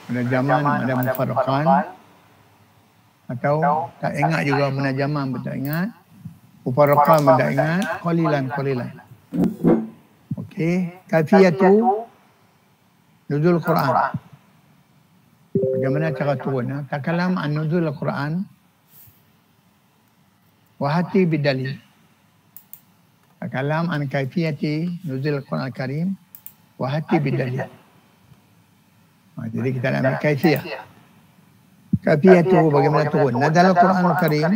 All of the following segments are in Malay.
Munajaman ada mufarraqan, atau tak ingat juga munajaman pun tak ingat. Mufarraqan pun tak ingat. Qalilan. Okey, kaifiyatu nuzul Quran. Bagaimana cara turun? Takalam an nuzul Quran wa hati bidalil. Takalam an kaifiyati nuzul Quran Karim wa hati bidalil. Jadi kita nak ambil kaifiyah. Kaifiyah tu bagaimana turun. Nazal Quran Karim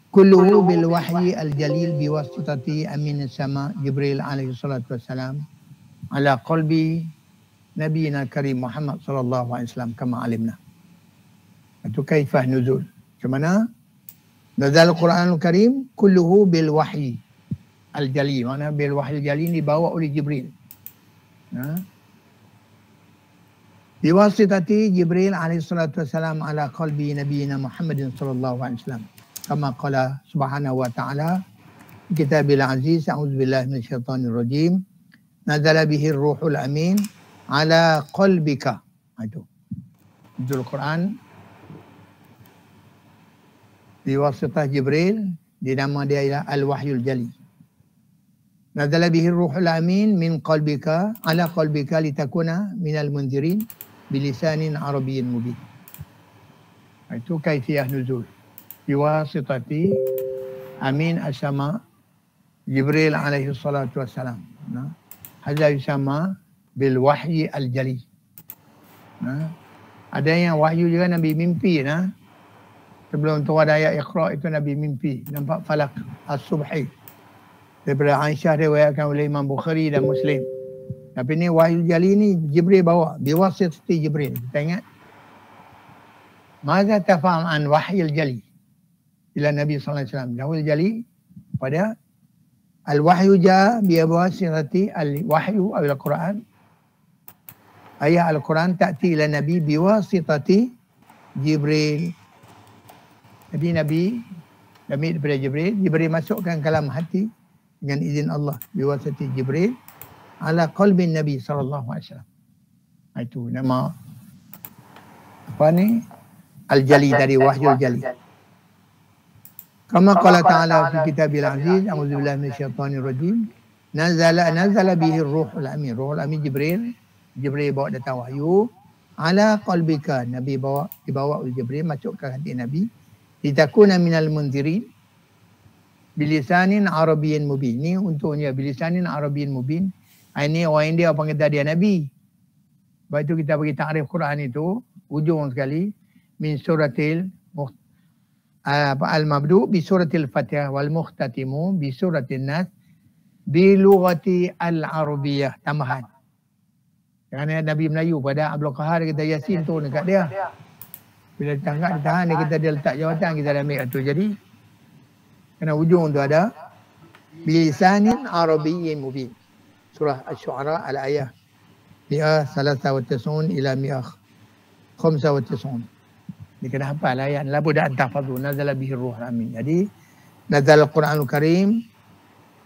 kulluhu bil wahyi al jalil biwasitati amin sama Jibril alaihi salatu wassalam ala qalbi nabiyina karim Muhammad sallallahu alaihi wasallam kama alimna. Itu kaifah nuzul. Macam mana? Nazal Quran Karim kulluhu bil wahyi al jali. Mana bil wahyi al jali ni dibawa oleh Jibril. Biwasitati Jibril alaihi salatu wassalam ala qalbi nabiyina Muhammadin sallallahu alaihi wasallam. Kama qala subhanahu wa ta'ala kitabil aziz a'udzubillahi minasyaitonir rajim nazala bihi ruhul amin ala qalbika. Itu nuzul Quran biwasitah Jibril, di nama dia ialah al-wahyul jali. Nazala bihi ruhul amin min qalbika ala qalbika litakuna minal munzirin bilisanin arabiyyin mubin. Itu kaifiyah nuzul. Biwasitati amin as-sama Jibril alaihi salatu wassalam. Hadza yusama bil wahyi al-jali. Ada yang wahyu juga Nabi mimpi. Sebelum turun ayat Iqra itu Nabi mimpi. Nampak falak as-subhi. Daripada Aisyah riwayatkan oleh Imam Bukhari dan Muslim. Tapi ni wahyu jali ni Jibril bawa. Biwasitati Jibril. Kita ingat. Maza tafaham an wahyil jali ila Nabi sallallahu alaihi wasallam. Wahyul jali pada al-wahyu ja biwasitati al-wahyu al-Quran. Ayat al-Quran ta'ti ila Nabi biwasitati Jibril. Jadi Nabi daripada Jibril masukkan kalam hati dengan izin Allah biwasitati Jibril ala qalbi Nabi sallallahu alaihi wasallam. Itu nama apa ni? Al-Jali, dari wahyul jali. Kama qala ta'ala fi kitabil aziz a'udzubillahi minasyaitonir rajim nazala bihi ruhul amin. Ruhul amin Jibril bawa datang wahyu ala qalbika. Nabi dibawa oleh Jibril masukkan hati Nabi litakuna minal munzirin bilisanin arabiyyin mubin. Ni untuknya bilisanin arabiyyin mubin. Ini orang India panggil dia Nabi. Sebab itu kita bagi takrif Quran itu ujung sekali min suratil al-mabdu bi suratil Fatihah wal mukhtatimu bi suratin Nas bi lughati al-arabiyyah. Tambahan. Kerana Nabi Melayu pada Abdul Qahar kita Yasin tu dekat dia. Bila tangkap ditahan dia, kita dia letak jawatan, kita dah ambil tu. Jadi kena ujung tu ada bilisanin arabiyyin mubin. Surah Asy-Syu'ara al-ayah mi'ah salasa wa tis'un ila mi'ah khamsa wa tis'un. Dia kena hafal ayat la budda an tahfazu nazala bihi ruhul amin. Jadi nazal Al-Quranul Karim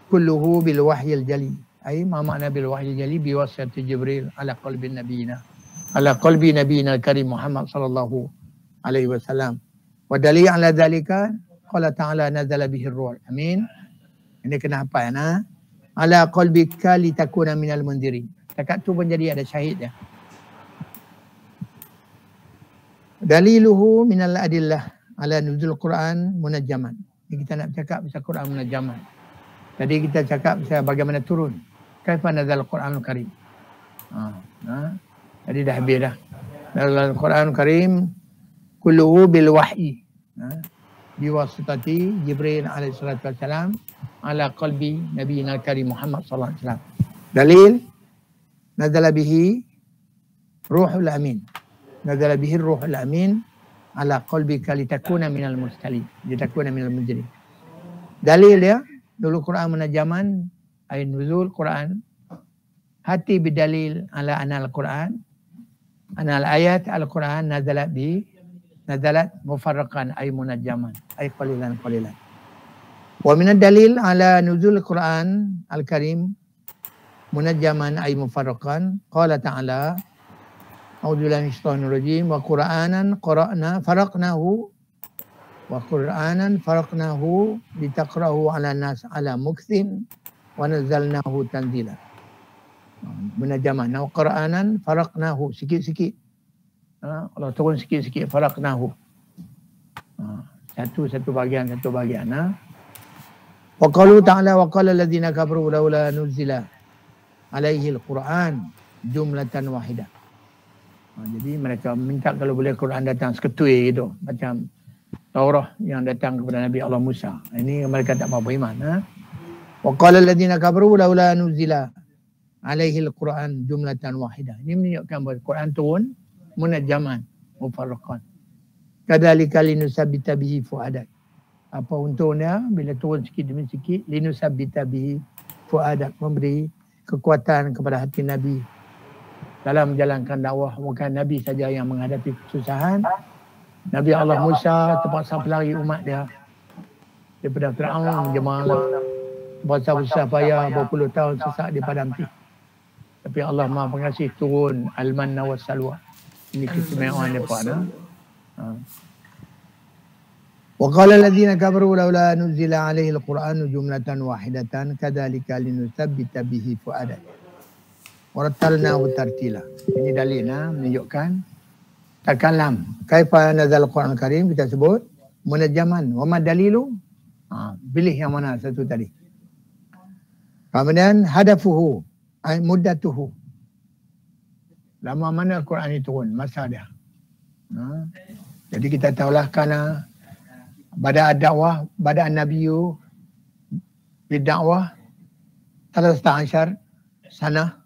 kulluhu bil wahyil jali. Ai ma makna bil wahyil jali bi wasati Jibril ala qalbi nabiyina al-karim Muhammad sallallahu alaihi wasallam. Wa dalil ala zalika qala ta'ala nazala bihi ruhul amin. Ini kena hafal ala qalbika litakuna minal munzirin. Takat tu pun jadi ada syahid dia. Daliluhu minal adillah ala nuzul Quran munajjaman. Ini kita nak cakap pasal Quran munajjaman. Tadi kita cakap pasal bagaimana turun. Kaifa nazal Quranul Karim. Jadi dah habis dah. Nazal Quranul Karim kulluhu bil wahyi. Biwasitati Jibril alaihi salatu wassalam ala qalbi nabiyina karim Muhammad sallallahu alaihi wasallam. Dalil nazala bihi ruhul amin. Nazala bihi ruhul amin ala qalbika litakuna minal mustalin, litakuna minal munzirin. Dalil dia dulu Quran munajaman ay nuzul Quran hati bidalil ala anal Quran anal ayat al-Quran nazalat mufarraqan ay munajjaman ay qalilan. Wa min ad-dalil ala nuzul Quran al-Karim munajjaman ay mufarraqan qala ta'ala A'udzubillahi minasyaitonir rajim. Wa Qur'anan faraqnahu litaqra'ahu 'ala nas 'ala mukthin wa nazzalnahu tanzila. Menajaman. Wa Qur'anan faraqnahu, sikit-sikit. Allah turun sikit-sikit, faraqnahu. Satu bahagian. Wa qalu ta'ala wa qala alladziina kafaru laula nuzila alaihi al-Qur'an jumlatan wahidah. Jadi mereka minta kalau boleh Quran datang seketui gitu, macam Taurah yang datang kepada Nabi Allah Musa. Ini mereka tak mau beriman. Wa qala alladziina kafaru laula nuzila alaihi al-Quran jumlatan wahidah. Ini menunjukkan bahawa Quran turun munajjaman, mufarraqan. Kadzalika linusabbita bihi fuadak. Apa untungnya bila turun sikit demi sikit, linusabbita bihi fuadak, memberi kekuatan kepada hati Nabi dalam menjalankan dakwah. Bukan Nabi saja yang menghadapi kesusahan. Nabi Allah Musa terpaksa pelari umat dia daripada Fir'aun, jemaah terpaksa payah berpuluh tahun sesak di padang api. Tapi Allah Maha Pengasih turun al-manna was salwa. Ini keistimewaan mereka. Wa qala alladziina kafaru laula nuzila alaihi al-Qur'anu jumlatan wahidatan kadzalika linusabbita bihi fuadak. Warattalnahu tartila. Ini dalil menunjukkan takalam. Kaifa nazal Al-Quran Al-Karim kita sebut munajjaman. Wa ma dalilu? Pilih yang mana satu tadi. Kemudian hadafuhu ay muddatuhu. Lama mana Al-Quran ini turun, masa dia. Jadi kita tahulah kerana bada an-nabiyyu bid-da'wah 13 sana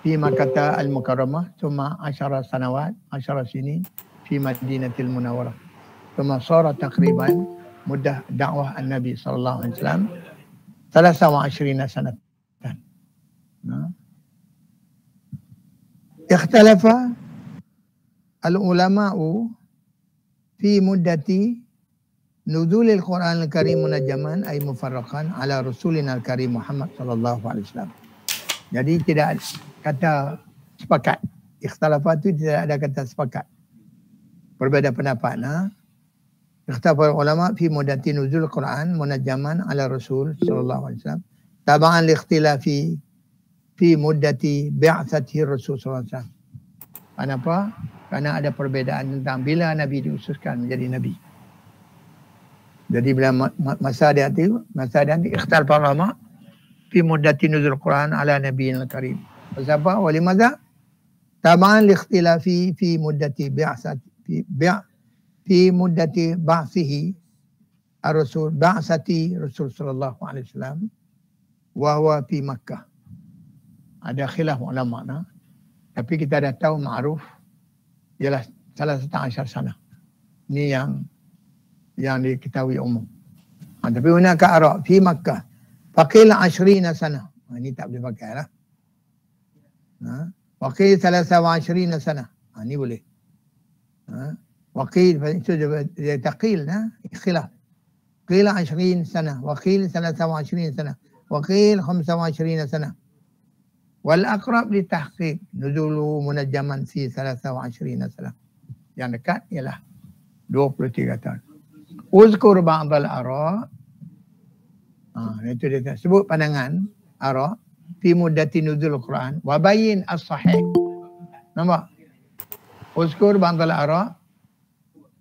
fi Makkah al-Mukarramah, thumma 10 sanawat, 10 sinin fi Madinatil Munawwarah. Thumma sara taqriban muddah dakwah an-Nabi sallallahu alaihi wasallam 23 sanatan. Ikhtalafa al-ulama'u fi muddati nuzulil Quran al-Karim munajjaman ay mufarraqan ala rasulina al-Karim Muhammad sallallahu alaihi wasallam. Jadi tidak kata sepakat. Ikhtalafa itu tidak ada kata sepakat. Berbeza pendapat. Ikhtalafa ulama fi muddati nuzul Quran munajjaman ala Rasul sallallahu alaihi wasallam. Taba'an li ikhtilafi fi muddati bi'atsati Rasul sallallahu alaihi wasallam. Kenapa? Karena ada perbezaan tentang bila Nabi diususkan menjadi Nabi. Jadi bila masa dia ikhtalafa ulama fi muddati nuzul Quran ala nabiyil karim. Sebab walimadza? Tab'an li ikhtilafi fi muddati fi muddati ba'sihi ar-rasul ba'sati Rasul sallallahu alaihi wasallam wa huwa fi Makkah. Ada khilaf ulama tapi kita dah tahu ma'ruf ialah 13 sana. Ini yang diketahui umum. Tapi hunaka ara fi Makkah faqila 20 sana. Ini tak boleh pakai lah. Waqil 23 sana. Ini boleh. Waqil itu dia taqil khilaf. Qila 20 sana, waqil 23 sana, waqil 25 sana. Wal aqrab li tahqiq nuzulu munajjaman fi 23 sana. Yang dekat ialah 23 tahun. Uzkur ba'dal ara. Itu dia sebut pandangan ara fi muddati nuzul Quran wa bayyin as-sahih. Nampak? Uzkur ba'dal ara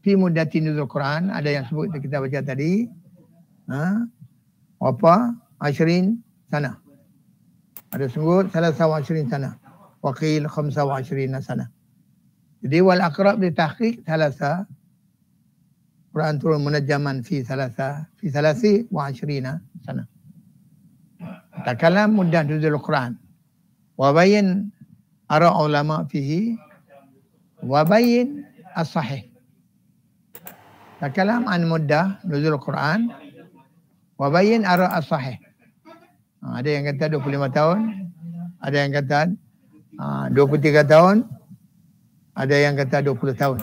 fi muddati nuzul Quran, ada yang sebut kita baca tadi. Apa? 20 sana. Ada sebut 23 sana. Waqil 25 sana. Jadi wal aqrab li tahqiq 3 Quran turun munajjaman fi 23 sana. Takalam muddah nuzul Quran. Wa bayyin ara ulama fihi wa bayyin as-sahih. Takalam an muddah nuzul Quran wa bayyin ara as-sahih. Ada yang kata 25 tahun, ada yang kata 23 tahun, ada yang kata 20 tahun.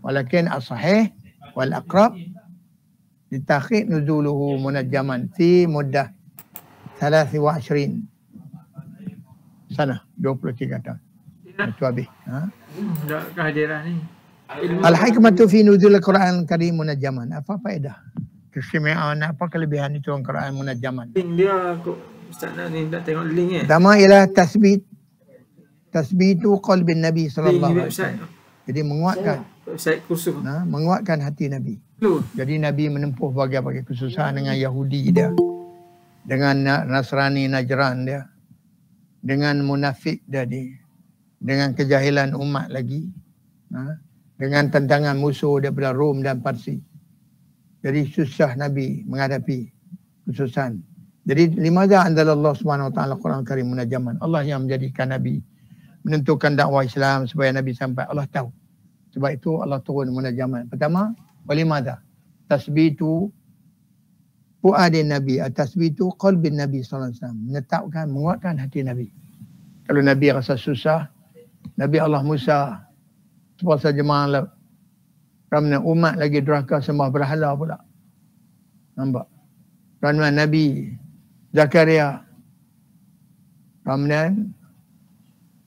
Walakin as-sahih wal aqrab ditahqiq nuzuluhu munajjaman fi muddah 23 sana, 23 tahun. Itu habis. Ha? Kehadiran ni. Al-hikmatu fi nuzul Al-Quran Karim munajjaman. Apa faedah? Keistimewaan apa kelebihan itu Al-Quran munajjaman? Link dia kok Ustaz ni tak tengok link Pertama ialah tasbitu qalbin Nabi sallallahu alaihi wasallam. Jadi menguatkan kursus. Menguatkan hati Nabi. Jadi Nabi menempuh bagai-bagai kesusahan dengan Yahudi dia, dengan Nasrani Najran dia, dengan munafik dia, dengan kejahilan umat lagi, dengan tantangan musuh daripada Rom dan Parsi. Jadi susah Nabi menghadapi kesusahan. Jadi limadha anzalallah subhanahu wa ta'ala Quran Karim munajjaman. Allah yang menjadikan Nabi menentukan dakwah Islam supaya Nabi sampai. Allah tahu. Sebab itu Allah turun munajjaman. Pertama, walimadha tasbitu fuadin Nabi, tasbitu qalbin Nabi sallallahu alaihi wasallam. Menetapkan, menguatkan hati Nabi. Kalau Nabi rasa susah, Nabi Allah Musa sepasa jemaah kerana umat lagi durhaka sembah berhala pula. Nampak? Kerana Nabi Zakaria, kemudian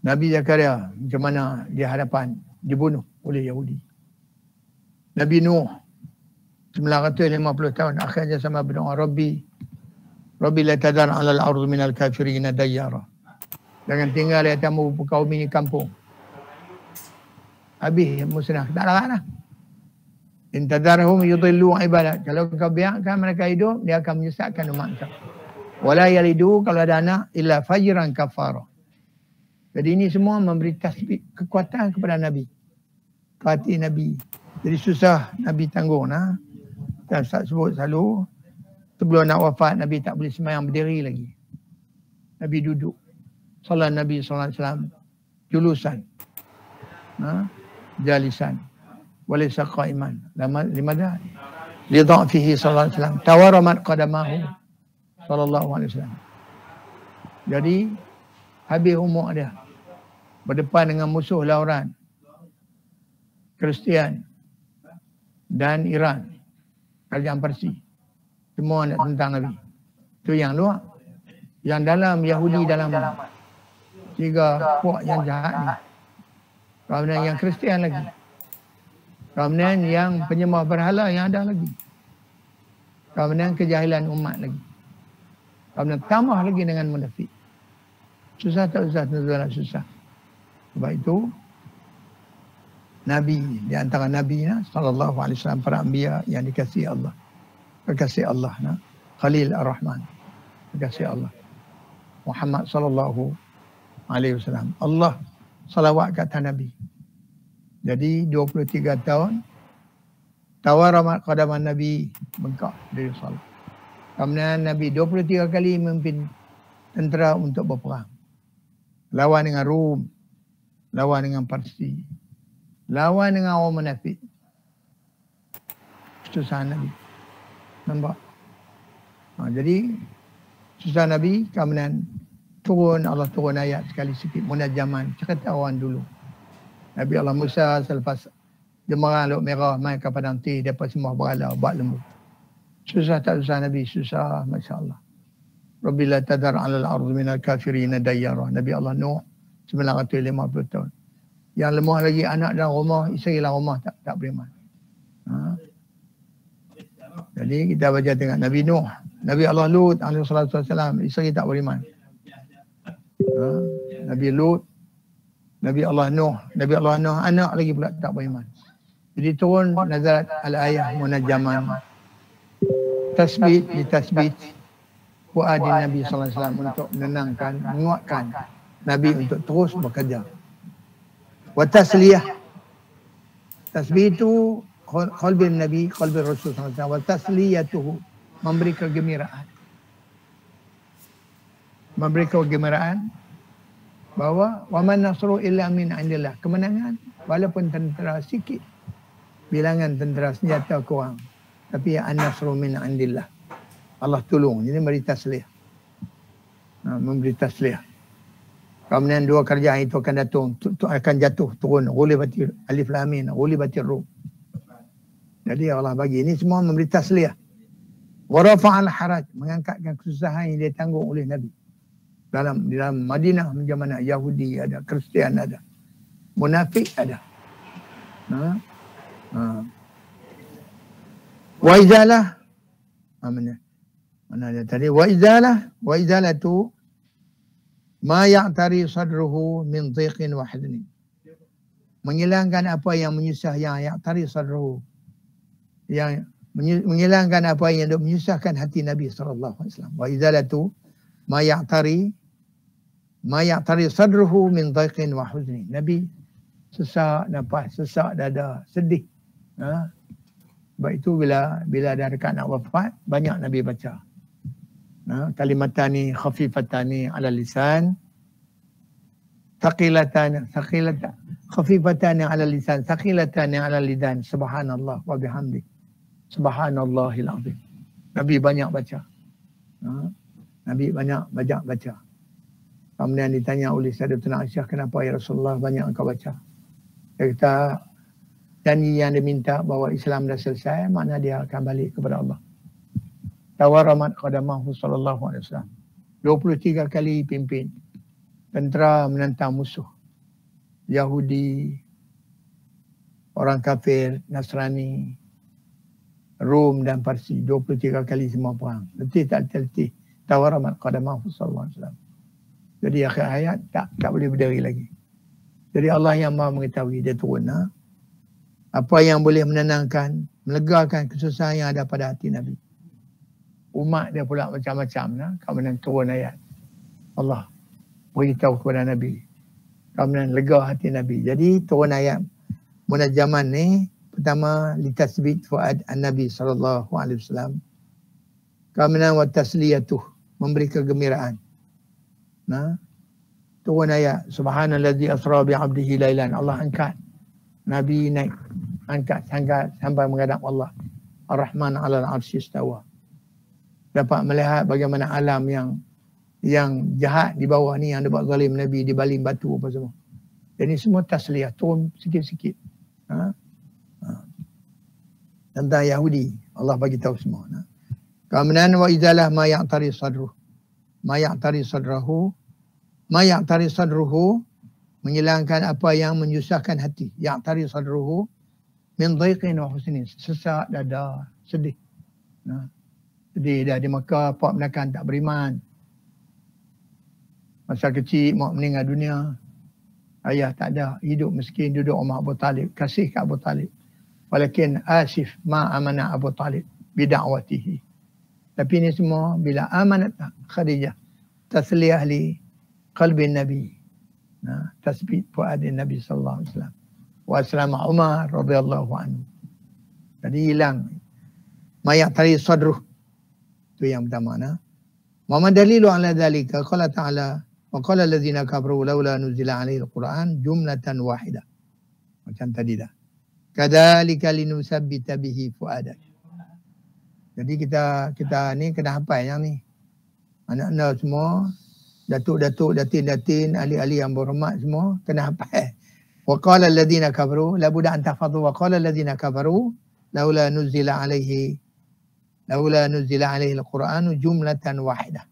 Nabi Zakaria macam mana di hadapan dibunuh oleh Yahudi. Nabi Nuh 950 tahun akhirnya sama berdoa, Rabbi la tadar 'ala al-ardh min al-kafirin dayyara. Jangan tinggal di atas muka bumi ni kampung. Habis musnah, tak larat lah. In tadarhum yudillu ibadat. Kalau kau biarkan mereka hidup, dia akan menyesatkan umat kau. Wala yalidu, kalau ada anak, illa fajran kafara. Jadi ini semua memberi tasbih kekuatan kepada Nabi. Hati Nabi. Jadi susah Nabi tanggung. Dan Ustaz sebut selalu, sebelum nak wafat, Nabi tak boleh sembahyang berdiri lagi. Nabi duduk. Salat Nabi SAW, julusan. Jalisan. Walaysa qa'iman. Limadha? Lidha'fihi sallallahu alaihi wasallam. Tawaramat qadamahu sallallahu alaihi wasallam. Jadi habis umur dia berdepan dengan musuh lauran Kristian dan Iran, kerajaan Parsi. Semua nak tentang Nabi. Itu yang luar. Yang dalam Yahudi dalam tiga puak yang jahat ni. Kemudian yang Kristian lagi. Kemudian yang penyembah berhala yang ada lagi. Kemudian kejahilan umat lagi. Kemudian tambah lagi dengan munafik. Susah tak susah? Tentu susah. Sebab itu Nabi, di antara Nabi sallallahu alaihi wasallam, para anbiya yang dikasihi Allah. Kekasih Allah, Khalil Ar-Rahman. Kekasih Allah. Muhammad sallallahu alaihi wasallam. Allah salawat kata Nabi. Jadi 23 tahun tawaramat qadaman Nabi bengkak dari salat. Kemudian Nabi 23 kali memimpin tentera untuk berperang. Lawan dengan Rom, lawan dengan Parsi, lawan dengan orang munafik. Susah Nabi. Nampak? Jadi susah Nabi, kemudian Allah turun ayat sekali sikit munajjaman, cerita orang dulu. Nabi Allah Musa selepas jemaah Laut Merah mai ke padang tih, dapat sembah berhala, buat lembu. Susah tak susah Nabi? Susah, masya-Allah. Rabbi la tadar 'ala al-ardh min al-kafirin dayyara. Nabi Allah Nuh 950 tahun. Yang lemah lagi anak dan rumah, isteri dan rumah tak beriman. Jadi kita baca tengok Nabi Nuh, Nabi Allah Lut alaihi salatu wasalam, isteri tak beriman. Nabi Lut, Nabi Allah Nuh anak lagi pula tak beriman. Jadi turun nazarat al-ayah munajjaman. Tasbih di tasbih fuadi Nabi sallallahu alaihi wasallam untuk menenangkan, menguatkan Nabi untuk terus bekerja. Wa tasliyah. Tasbih itu qalbin Nabi, qalbin Rasul sallallahu alaihi wasallam. Wa tasliyatuhu, memberi kegembiraan. Memberi kegembiraan bahawa waman nasru illa min indillah. Kemenangan walaupun tentera sikit, bilangan tentera senjata kurang, tapi an-nasru min indillah. Allah tolong. Jadi memberi tasliyah. Memberi tasliyah. Kemudian dua kerajaan itu akan jatuh turun. Ghulibatir alif lam mim, ghulibatir rum. Jadi Allah bagi ini semua memberi tasliyah. Wa rafa'al haraj, mengangkatkan kesusahan yang dia tanggung oleh Nabi. Di dalam Madinah macam mana Yahudi ada, Kristian ada. Munafik ada. Wa izalah. Mana dia tadi? Wa izalah tu ma ya'tari sadruhu min dhiqin wa hadnin. Menghilangkan apa yang menyusah, yang ya'tari sadruhu. Yang menghilangkan apa yang menyusahkan hati Nabi sallallahu alaihi wasallam. Wa izalatu ma ya'tari sadruhu min dhiqin wa huzni. Nabi sesak nafas, sesak dada, sedih. Sebab itu bila dah dekat nak wafat, banyak Nabi baca. Kalimatani khafifatani ala lisan, khafifatani ala lisan, thaqilatani ala lidan, subhanallah wa bihamdi, subhanallahil azim. Nabi banyak baca. Nabi banyak baca. Kemudian ditanya oleh Sayyidatuna Aisyah, kenapa ya Rasulullah banyak engkau baca? Dia kata, janji yang diminta bahawa Islam dah selesai, makna dia akan balik kepada Allah. Tawaramat qadamahu sallallahu alaihi wasallam. 23 kali pimpin tentera menentang musuh. Yahudi, orang kafir, Nasrani, Rom dan Parsi. 23 kali semua perang. Letih tak letih. Tawaramat qadamahu sallallahu alaihi wasallam. Jadi akhir hayat tak boleh berdiri lagi. Jadi Allah yang Maha mengetahui, dia turun. Apa yang boleh menenangkan, melegakan kesusahan yang ada pada hati Nabi. Umat dia pula macam-macam. Kemudian turun ayat. Allah beritahu kepada Nabi. Kemudian lega hati Nabi. Jadi turun ayat munajaman ni, pertama litasbit fuad an-Nabi sallallahu alaihi wasallam. Kemudian wa tasliyatuh, memberi kegembiraan. Turun ayat subhanallazi asra bi 'abdihi lailan. Allah angkat Nabi, naik angkat sampai menghadap Allah. Ar-Rahman 'alal 'arsy istawa. Dapat melihat bagaimana alam yang jahat di bawah ni, yang dapat zalim Nabi, dibaling batu apa semua. Jadi semua tasliyah, turun sikit-sikit. Tentang Yahudi, Allah bagi tahu semua. Kemudian wa izalah ma ya'tari sadruhu. Ma ya'tari sadruhu, menghilangkan apa yang menyusahkan hati. Ya'tari sadruhu min dhiqin wa husnin. Sesak dada, sedih. Sedih dah di Mekah, pak menakan tak beriman. Masa kecil mak meninggal dunia. Ayah tak ada, hidup miskin, duduk rumah Abu Talib, kasih ke Abu Talib. Walakin asif ma amana Abu Talib bida'watihi. Tapi ini semua bila amanat Khadijah, tasliyah li qalbi Nabi. Tasbit fuadin Nabi sallallahu alaihi wasallam. Wa aslama Umar radhiyallahu anhu. Jadi hilang mayak tari sadruh. Itu yang pertama. Wa man dalilu ala dhalika qala ta'ala wa qala allazina kafaru laula nuzila alaihi alquran jumlatan wahidah. Macam tadi dah. Kadzalika linusabbita bihi fuadak. Jadi kita ni kena hafal yang ni. Anak-anak semua, datuk-datuk, datin-datin, ahli-ahli yang berhormat semua kena hafal. Wa qala allazina kafaru la budda an tahfazu wa qala allazina kafaru laula nuzila alaihi al-Quran jumlatan wahidah.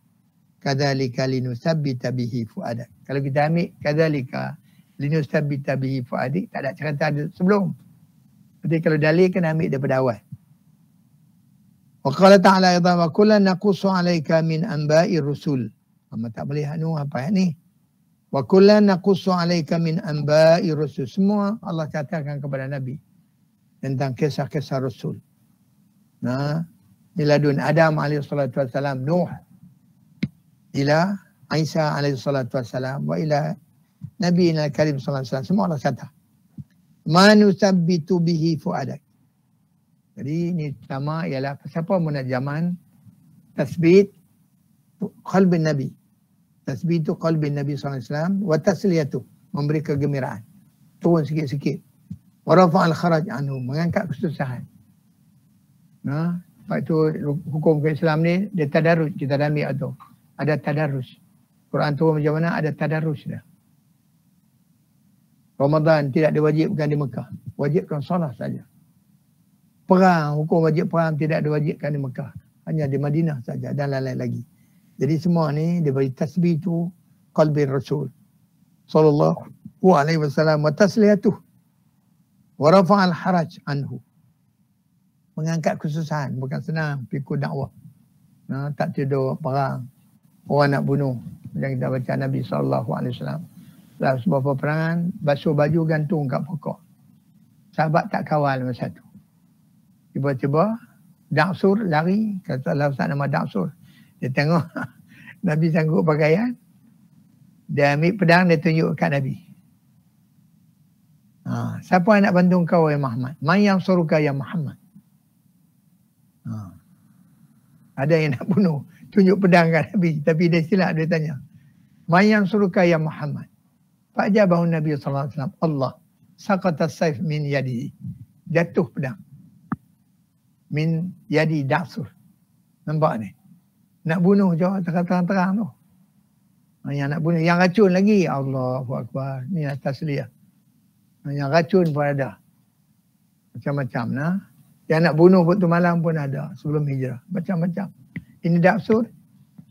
Kadzalika linusabbita bihi fuadak. Kalau kita ambil kadzalika linusabbita bihi fuadik, tak ada cerita sebelum. Jadi kalau dalil kena ambil daripada awal. Wa qala ta'ala aidan wa kullan naqussu 'alaika min anba'ir rusul. Tak boleh apa ni? Wa kullan naqussu 'alaika min anba'ir rusul. Semua Allah katakan kepada Nabi tentang kisah-kisah Rasul. Miladun Adam alaihissalatu wassalam, Nuh ila Isa alaihissalatu wassalam, wa ila Nabi Karim sallallahu alaihi wasallam. Semua Allah kata. Manusabbitu bihi fuadak. Jadi ini pertama ialah siapa munajaman tasbit qalbin Nabi. Tasbitu qalbin Nabi sallallahu alaihi wasallam wa tasliyatu, memberi kegembiraan. Turun sikit-sikit. Wa rafa'al kharaj anhu, mengangkat kesusahan. Sebab itu hukum Islam ni dia tadarus, kita dah ambil tu. Ada tadarus. Quran turun macam mana? Ada tadarus dah. Ramadan tidak diwajibkan di Mekah. Wajibkan solat saja. Perang, hukum wajib perang tidak diwajibkan di Mekah. Hanya di Madinah saja dan lain-lain lagi. Jadi semua ni dia beri tasbih tu qalbi Rasul sallallahu alaihi wasallam wa tasliyatuh wa rafa'al haraj anhu. Mengangkat kesusahan, bukan senang pikul dakwah. Tak tidur perang, orang nak bunuh. Macam kita baca Nabi SAW. Dalam sebuah peperangan, basuh baju gantung kat pokok. Sahabat tak kawal masa tu. Tiba-tiba Daksur lari, kata Allah Ustaz nama Daksur. Dia tengok Nabi sanggup pakaian, dia ambil pedang, dia tunjuk kat Nabi. Siapa yang nak bantu kau ya Muhammad? Man yang suruka ya Muhammad. Ada yang nak bunuh, tunjuk pedang kat Nabi. Tapi dia silap, dia tanya, Man yang suruka ya Muhammad. Fa'jabahu Nabi SAW, Allah saqata saif min yadi. Jatuh pedang min yadi Daksur. Nampak ni? Nak bunuh je terang-terang tu. Yang nak bunuh, yang racun lagi. Allahu Akbar. Ni atas dia. Yang racun pun ada. Macam-macam nah. Yang nak bunuh waktu malam pun ada sebelum hijrah. Macam-macam. Ini Daksur.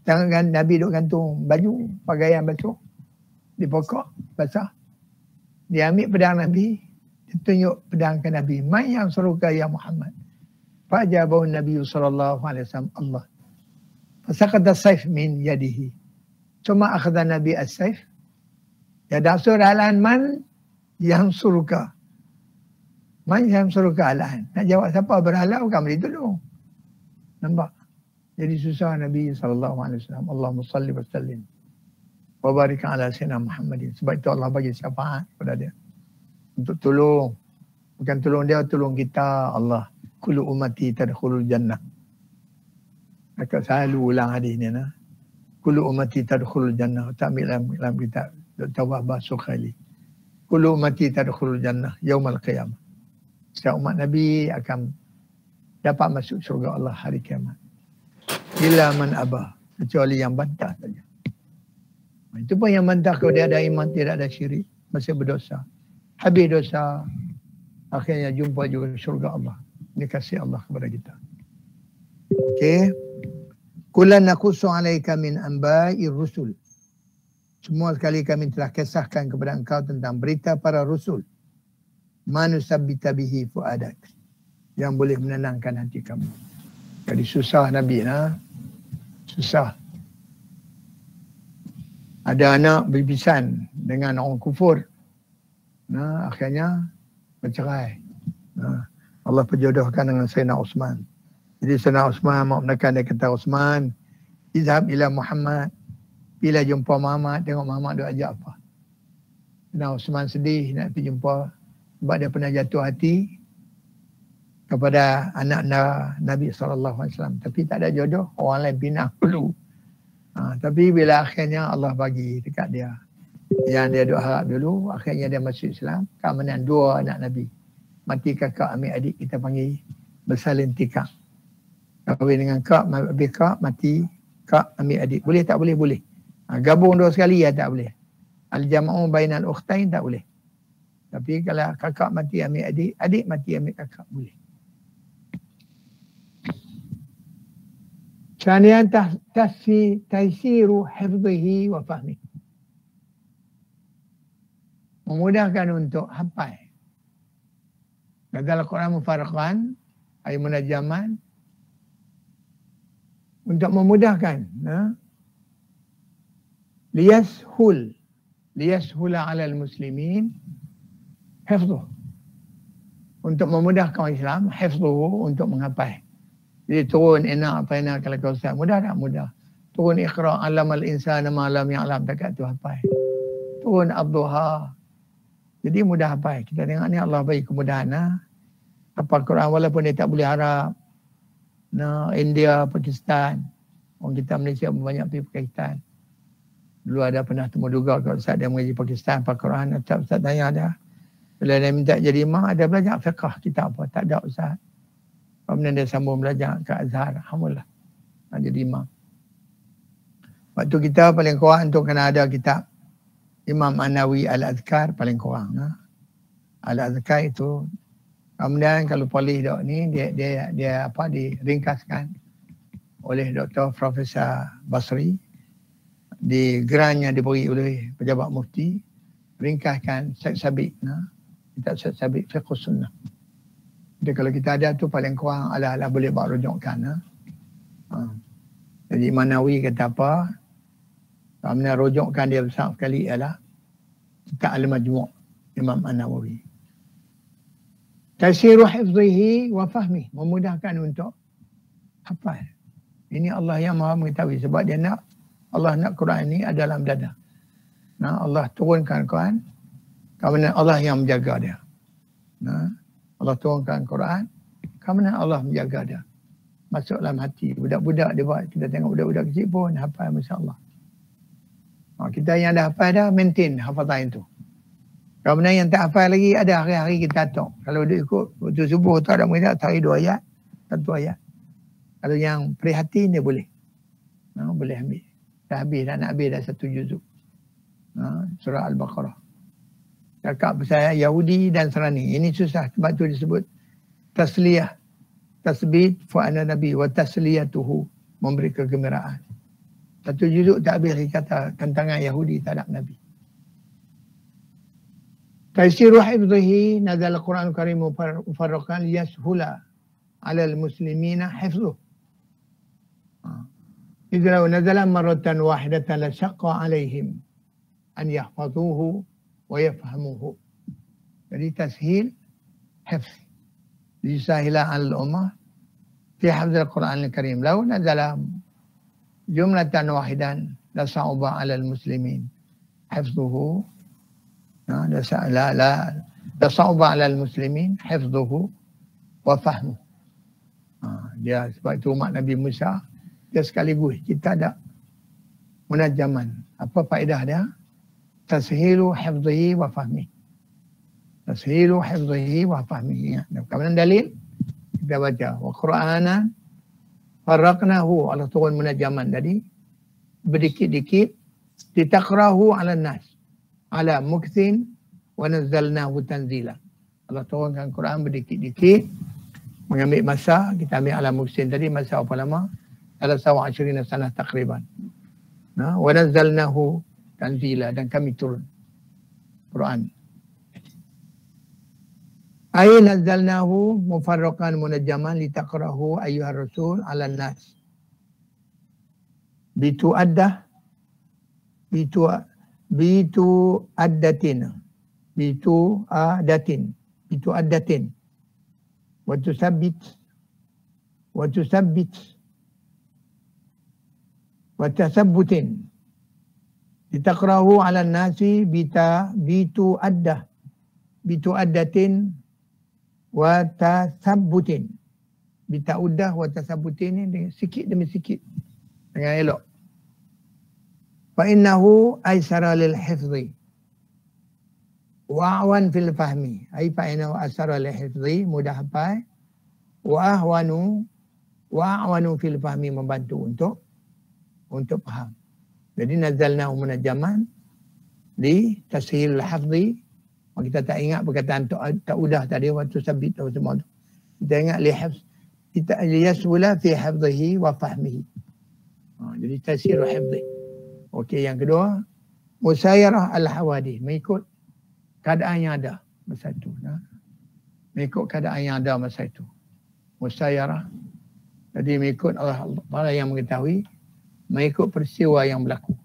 Tangan Nabi duk gantung baju, pakaian basuh di pokok basah. Dia ambil pedang Nabi, dia tunjuk pedang ke Nabi. Man yang suruka ya Muhammad. Fajabahu Nabi sallallahu alaihi wasallam Allah. Fasaqata saif min yadihi. Cuma akhadha Nabi as-saif. Ya Daksur alan man yang suruka. Man yang suruka alan. Nak jawab siapa berhalau kan boleh tolong. Nampak? Jadi susah Nabi SAW. Allahumma salli wa sallim. Wa barik ala sayyidina Muhammadin. Sebab itu Allah bagi syafaat kepada dia. Untuk tolong. Bukan tolong dia, tolong kita. Allah. Kullu ummati tadkhulul jannah. Aku selalu ulang hadis ni. Kullu ummati tadkhulul jannah. Tak ambil dalam kitab. Dr. Wahbah Sukhali. Kullu ummati tadkhulul jannah. Yaumal qiyamah. Setiap umat Nabi akan dapat masuk syurga Allah hari kiamat. Illa man abah. Kecuali yang bantah saja. Itu pun yang bantah kalau dia ada iman, tidak ada syirik. Masih berdosa. Habis dosa. Akhirnya jumpa juga syurga Allah. Ini kasih Allah kepada kita. Okey. Kullan naqussu alaika min anba'ir rusul. Semua sekali kami telah kisahkan kepada engkau tentang berita para rasul. Manusabbita bihi fuadak. Yang boleh menenangkan hati kamu. Jadi susah Nabi susah. Ada anak berpisan dengan orang kufur. Akhirnya bercerai. Allah perjodohkan dengan Sayyidina Osman. Jadi Sayyidina Osman mau menekan, dia kata Osman, izhab ila Muhammad. Bila jumpa Muhammad, tengok Muhammad dia ajak apa. Sayyidina Osman sedih nak pergi jumpa sebab dia pernah jatuh hati kepada anak Nabi SAW. Tapi tak ada jodoh, orang lain pinang dulu. Tapi bila akhirnya Allah bagi dekat dia, yang dia duk harap dulu, akhirnya dia masuk Islam. Keamanan dua anak Nabi. Mati kakak, ambil adik, kita panggil bersalin tikam. Kahwin dengan kak, ambil kak, mati kak, ambil adik. Boleh tak boleh? Boleh. Gabung dua sekali ya tak boleh. Al-jam'u bainal ukhtain tak boleh. Tapi kalau kakak mati ambil adik, adik mati ambil kakak, boleh. Sanian taysiru hifdhihi wa fahmi. Memudahkan untuk hafal. Dalam Quran mufaraqan, ayat munajaman, untuk memudahkan. Liyashula alal muslimin hifdhuh. Untuk memudahkan orang Islam, hifdhuhu untuk menghafal. Jadi turun inna ataina kal kautsar. Mudah tak? Mudah. Turun iqra alamal insana ma lam ya'lam, dekat tu hafal. Turun ad-duha. Jadi mudah hafal. Kita tengok ni Allah bagi kemudahan. Hafal Quran walaupun dia tak boleh Arab. India, Pakistan. Orang kita Malaysia banyak pergi Pakistan. Dulu ada pernah temu duga kalau Ustaz dia mengaji Pakistan hafal Quran. Ustaz tanya dia. Bila dia minta jadi imam, ada belajar fiqh kita apa? Tak ada Ustaz. Kemudian dia sambung belajar ke Azhar. Alhamdulillah. Jadi imam. Waktu kita paling kurang untuk kena ada kitab Imam An-Nawawi Al-Azkar paling kurang. Al-Azkar itu. Kemudian kalau polis dok ni dia diringkaskan oleh Dr. Profesor Basri. Di gerannya diberi oleh pejabat mufti. ringkaskan sabit. Kitab sabit fiqh sunnah. Jadi kalau kita ada tu paling kurang ala-ala boleh buat rujukkan. Jadi Imam Nawawi kata apa? Kalau rujukkan dia besar sekali ialah kitab Al-Majmu' Imam An-Nawawi. Taysiru hifzihi wa fahmi, memudahkan untuk hafal. Ini Allah yang Maha mengetahui sebab dia nak Allah nak Quran ini ada dalam dada. Allah turunkan Quran kerana Allah yang menjaga dia. Allah turunkan Quran kerana Allah menjaga dia. Masuk dalam hati. Budak-budak dia buat. Kita tengok budak-budak kecil pun hafal, masya-Allah. Kita yang dah hafal dah maintain hafazan itu. Kalau benda yang tak hafal lagi ada hari-hari kita tok. Kalau dia ikut waktu subuh tak ada murid tak 2 ayat, 1 ayat. Kalau yang prihatin dia boleh. Boleh ambil. Dah habis dah nak habis dah 1 juzuk. Surah Al-Baqarah. Cakap pasal Yahudi dan Nasrani. Ini susah sebab tu disebut tasliyah. Tasbit fu'ana Nabi wa tasliyatuhu, memberi kegembiraan. 1 juzuk tak habis lagi kata tentangan Yahudi terhadap Nabi. Taysiru hifzihi, nazal Al-Quran Al-Karim mufarraqan liyashula 'ala al-muslimina hifzuh. Idza nazala marratan wahidatan la syaqqa 'alaihim an yahfazuhu wa yafhamuhu. Jadi tashil hifz. Lisahila al-ummah fi hifz al-Quran Al-Karim. Law nazala jumlatan wahidan la sa'uba 'ala al-muslimin hifzuhu. La sa'uba 'ala al-muslimin hifzuhu wa fahmuhu. Dia sebab itu umat Nabi Musa dia sekaligus kita ada munajaman. Apa faedah dia? Tashilu hifzihi wa fahmihi. Tashilu hifzihi wa fahmihi. Kemudian dalil kita baca wa Qur'ana farraqnahu, Allah turun munajaman tadi berdikit-dikit, ditaqrahu 'ala nas ala mukthin wa nazzalnahu tanzila. Allah turunkan Quran berdikit-dikit, mengambil masa, kita ambil ala mukthin tadi masa apa lama? Ala sawa 20 sanah takriban. Wa nazzalnahu tanzila, dan kami turun Quran. Ay nazzalnahu mufarraqan munajjaman litaqrahu ayyuhar rasul 'alan nas. Bitu addatin wa tusabbit wa tasabbutin litaqrahu 'alan nasi bitu addatin wa tasabbutin. Bita uddah wa tasabbutin ini sikit demi sikit dengan elok. Fa innahu aysara lil hifzi wa awan fil fahmi. Ai fa innahu aysara lil hifzi, mudah hafal, wa awanu fil fahmi, membantu untuk faham. Jadi nazalnahu munajjaman li tashil hifzi. Kita tak ingat perkataan tak udah tadi waktu sabit atau semua tu. Kita ingat li hifz, kita yasbula fi hifzihi wa fahmihi. Jadi tashil hifzi. Okey, yang kedua, musayyarah al-hawadith, mengikut keadaan yang ada masa itu. Mengikut keadaan yang ada masa itu. Musayyarah. Jadi mengikut Allah yang mengetahui, mengikut peristiwa yang berlaku.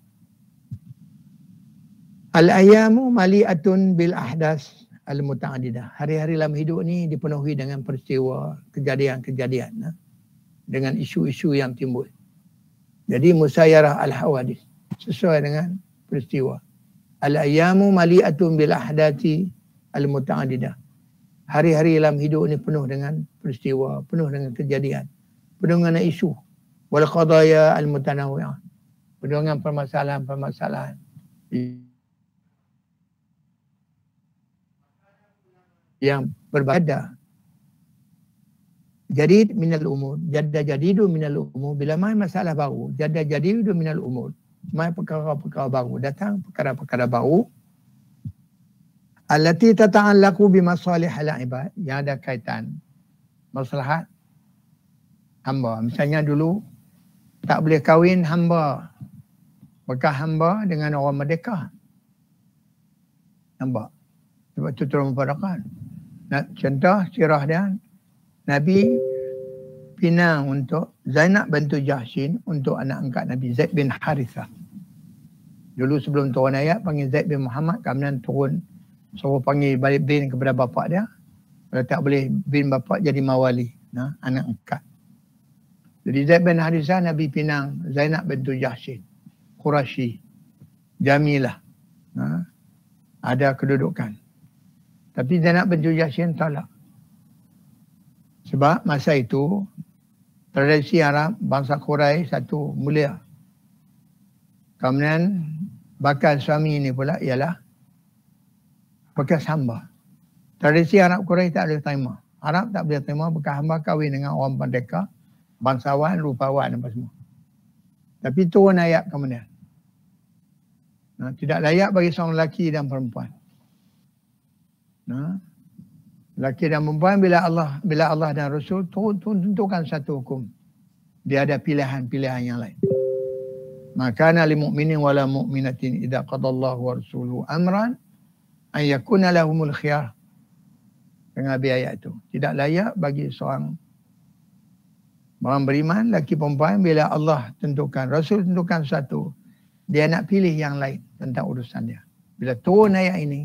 Al-ayamu mali'atun bil ahdas al-muta'adidah. Hari-hari dalam hidup ni dipenuhi dengan peristiwa, kejadian-kejadian. Dengan isu-isu yang timbul. Jadi musayyarah al-hawadith. Sesuai dengan peristiwa. Al-ayamu mali'atun bil ahdati al-muta'adidah. Hari-hari dalam hidup ni penuh dengan peristiwa, penuh dengan kejadian, penuh dengan isu. Wal qadaya al-mutanawwi'ah. Penuh dengan permasalahan-permasalahan. Yang berbeda. Jadid minal umur. Jadda jadidu minal umur. Bila main masalah baru. Jadda jadidu minal umur. Main perkara-perkara baru. Datang perkara-perkara baru. Allati tata'allaku bimasalih al-ibad. Yang ada kaitan maslahat hamba. Misalnya dulu tak boleh kahwin hamba. Bekas hamba dengan orang merdeka. Nampak? Sebab tu turun memperadakan. Contoh sirah dia, Nabi pinang untuk Zainab bintu Jahshin untuk anak angkat Nabi Zaid bin Harithah. Dulu sebelum turun ayat panggil Zaid bin Muhammad, kemudian turun suruh panggil balik bin kepada bapa dia. Kalau tak boleh bin bapa jadi mawali, anak angkat. Jadi Zaid bin Harithah Nabi pinang Zainab bintu Jahshin, Quraisy, Jamilah. Ada kedudukan. Tapi Zainab bintu Jahshin tolak. Sebab masa itu tradisi Arab, bangsa Quraisy satu mulia. Kemudian bakal suami ini pula ialah bekas hamba. Tradisi Arab Quraisy tak boleh terima. Arab tak boleh terima bekas hamba kahwin dengan orang merdeka, bangsawan, rupawan apa semua. Tapi turun ayat kemudian. Tidak layak bagi seorang lelaki dan perempuan. Lelaki dan perempuan bila Allah dan Rasul tentukan satu hukum. Dia ada pilihan-pilihan yang lain. Maka lil mu'minin wala mu'minatin idza qadallahu wa rasuluhu amran an yakuna lahumul khiyar. Dengan ayat itu. Tidak layak bagi seorang orang beriman, lelaki perempuan bila Allah tentukan, Rasul tentukan satu, dia nak pilih yang lain tentang urusan dia. Bila turun ayat ini,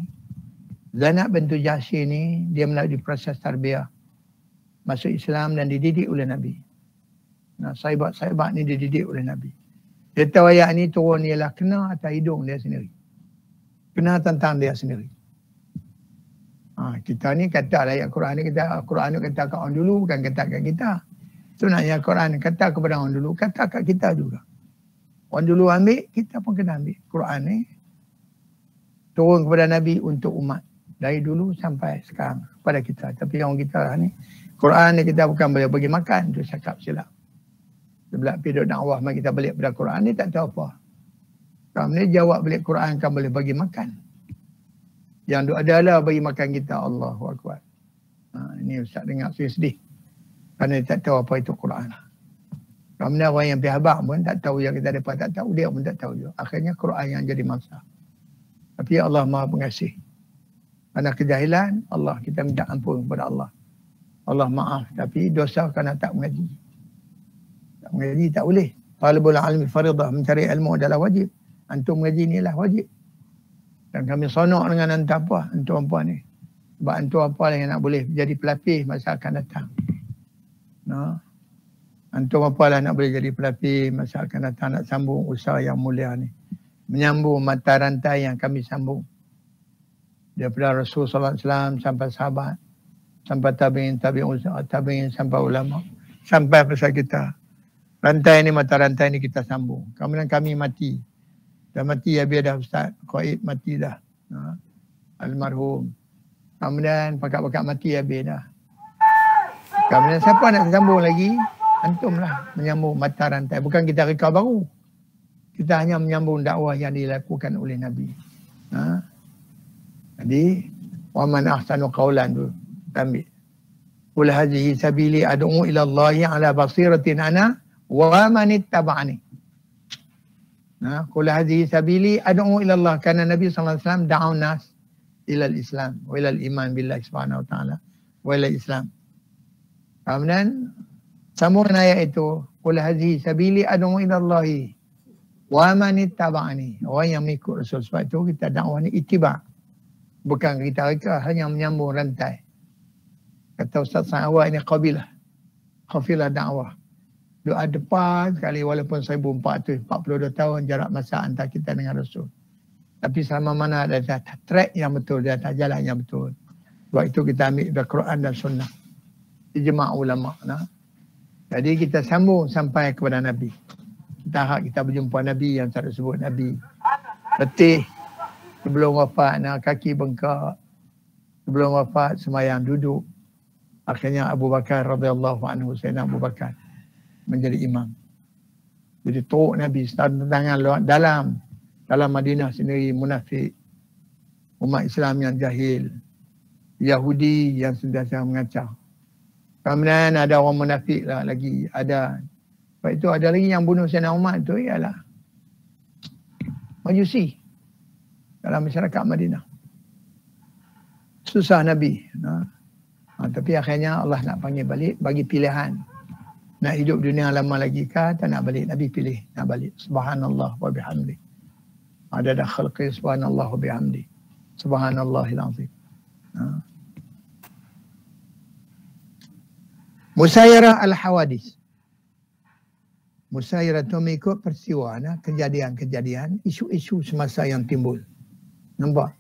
Zainab bintu Jahshin ni dia melalui proses tarbiyah masuk Islam dan dididik oleh Nabi. Sahabat-sahabat ni dididik oleh Nabi. Dia tahu ayat ni turun ialah kena atas hidung dia sendiri. Kena tentang dia sendiri. Kita ni kata ayat Quran ni, Quran ni kata kat orang dulu, bukan kata kat kita. Sebenarnya Quran kata kepada orang dulu, kata kat kita juga. Orang dulu ambil, kita pun kena ambil. Quran ni turun kepada Nabi untuk umat. Dari dulu sampai sekarang pada kita. Tapi orang kita ni, Quran ni kita bukan boleh bagi makan. Itu cakap silap. Sebelah pergi dakwah, mari kita balik pada Quran ni tak tahu apa. Kamu ni jawab balik Quran kan boleh bagi makan. Yang duk adalah bagi makan kita. Allahu Akbar. Ini Ustaz dengar sedih. Kerana dia tak tahu apa itu Quran. Kamu ni orang yang pihabak pun tak tahu yang kita dapat tak tahu. Dia pun tak tahu juga. Akhirnya Quran yang jadi masalah. Tapi Allah Maha Pengasih. Kerana kejahilan, Allah kita minta ampun kepada Allah. Allah maaf. Tapi dosa kerana tak mengaji. Tak mengaji tak boleh. Talibul ilmi faridah, mencari ilmu adalah wajib. Antum mengaji ni lah wajib. Dan kami sonok dengan antum apa ni. Sebab antum apa yang nak boleh jadi pelapis masa akan datang. Antum apa lah nak boleh jadi pelapis masa akan datang, nak sambung usaha yang mulia ni. Menyambung mata rantai yang kami sambung. Daripada Rasulullah SAW sampai sahabat, sampai tabi'in, sampai ulama, sampai pasal kita. Rantai ni, mata rantai ni kita sambung. Kemudian kami mati. Dah mati habis dah Ustaz. Qaib mati dah. Almarhum. Kemudian pakat-pakat mati habis dah. Kemudian siapa nak sambung lagi? Antum lah menyambung mata rantai. Bukan kita reka baru. Kita hanya menyambung dakwah yang dilakukan oleh Nabi. Jadi, wa man ahsanu qawlan tu kita ambil. Qul hadhihi sabili ad'u ila Allahi ala basiratin ana wa man ittaba'ani. Qul hadhihi sabili ad'u ila Allah, karena Nabi sallallahu alaihi wasallam da'u nas ila al-Islam wa ila al-iman billahi subhanahu wa ta'ala wa ila al-Islam. Kemudian sambungan ayat itu, qul hadhihi sabili ad'u ila Allahi wa man ittaba'ani. Orang yang mengikut Rasul. Sebab itu kita dakwah ni ittiba'. Bukan kita reka, hanya menyambung rantai. Kata Ustaz Sa'awah ini qabilah dakwah. Doa depan sekali walaupun 1442 tahun jarak masa antara kita dengan Rasul. Tapi selama mana ada track yang betul, dia ada jalan yang betul. Sebab itu kita ambil dari Quran dan Sunnah. Ijma' ulama. Jadi kita sambung sampai kepada Nabi. Kita harap kita berjumpa Nabi yang tak disebut Nabi. Letih. Sebelum wafat, kaki bengkak. Sebelum wafat, semayang duduk. Akhirnya Abu Bakar radhiyallahu anhu, Sayyidina Abu Bakar menjadi imam. Jadi teruk Nabi, tangan dalam Madinah sendiri munafik. Umat Islam yang jahil. Yahudi yang sentiasa mengacau. Kemudian ada orang munafik lah lagi. Ada. Sebab itu ada lagi yang bunuh Sayyidina Umar tu ialah Majusi. Dalam masyarakat Madinah. susah Nabi. Tapi akhirnya Allah nak panggil balik, bagi pilihan. Nak hidup dunia lama lagi kah, tak nak balik. Nabi pilih nak balik. Subhanallah wa bihamdi. Adada khalqi subhanallah wa bihamdi. Subhanallahil azim. Musayyarah al-hawadis. Musayyarah itu mengikut peristiwa, kejadian-kejadian, isu-isu semasa yang timbul. Nampak?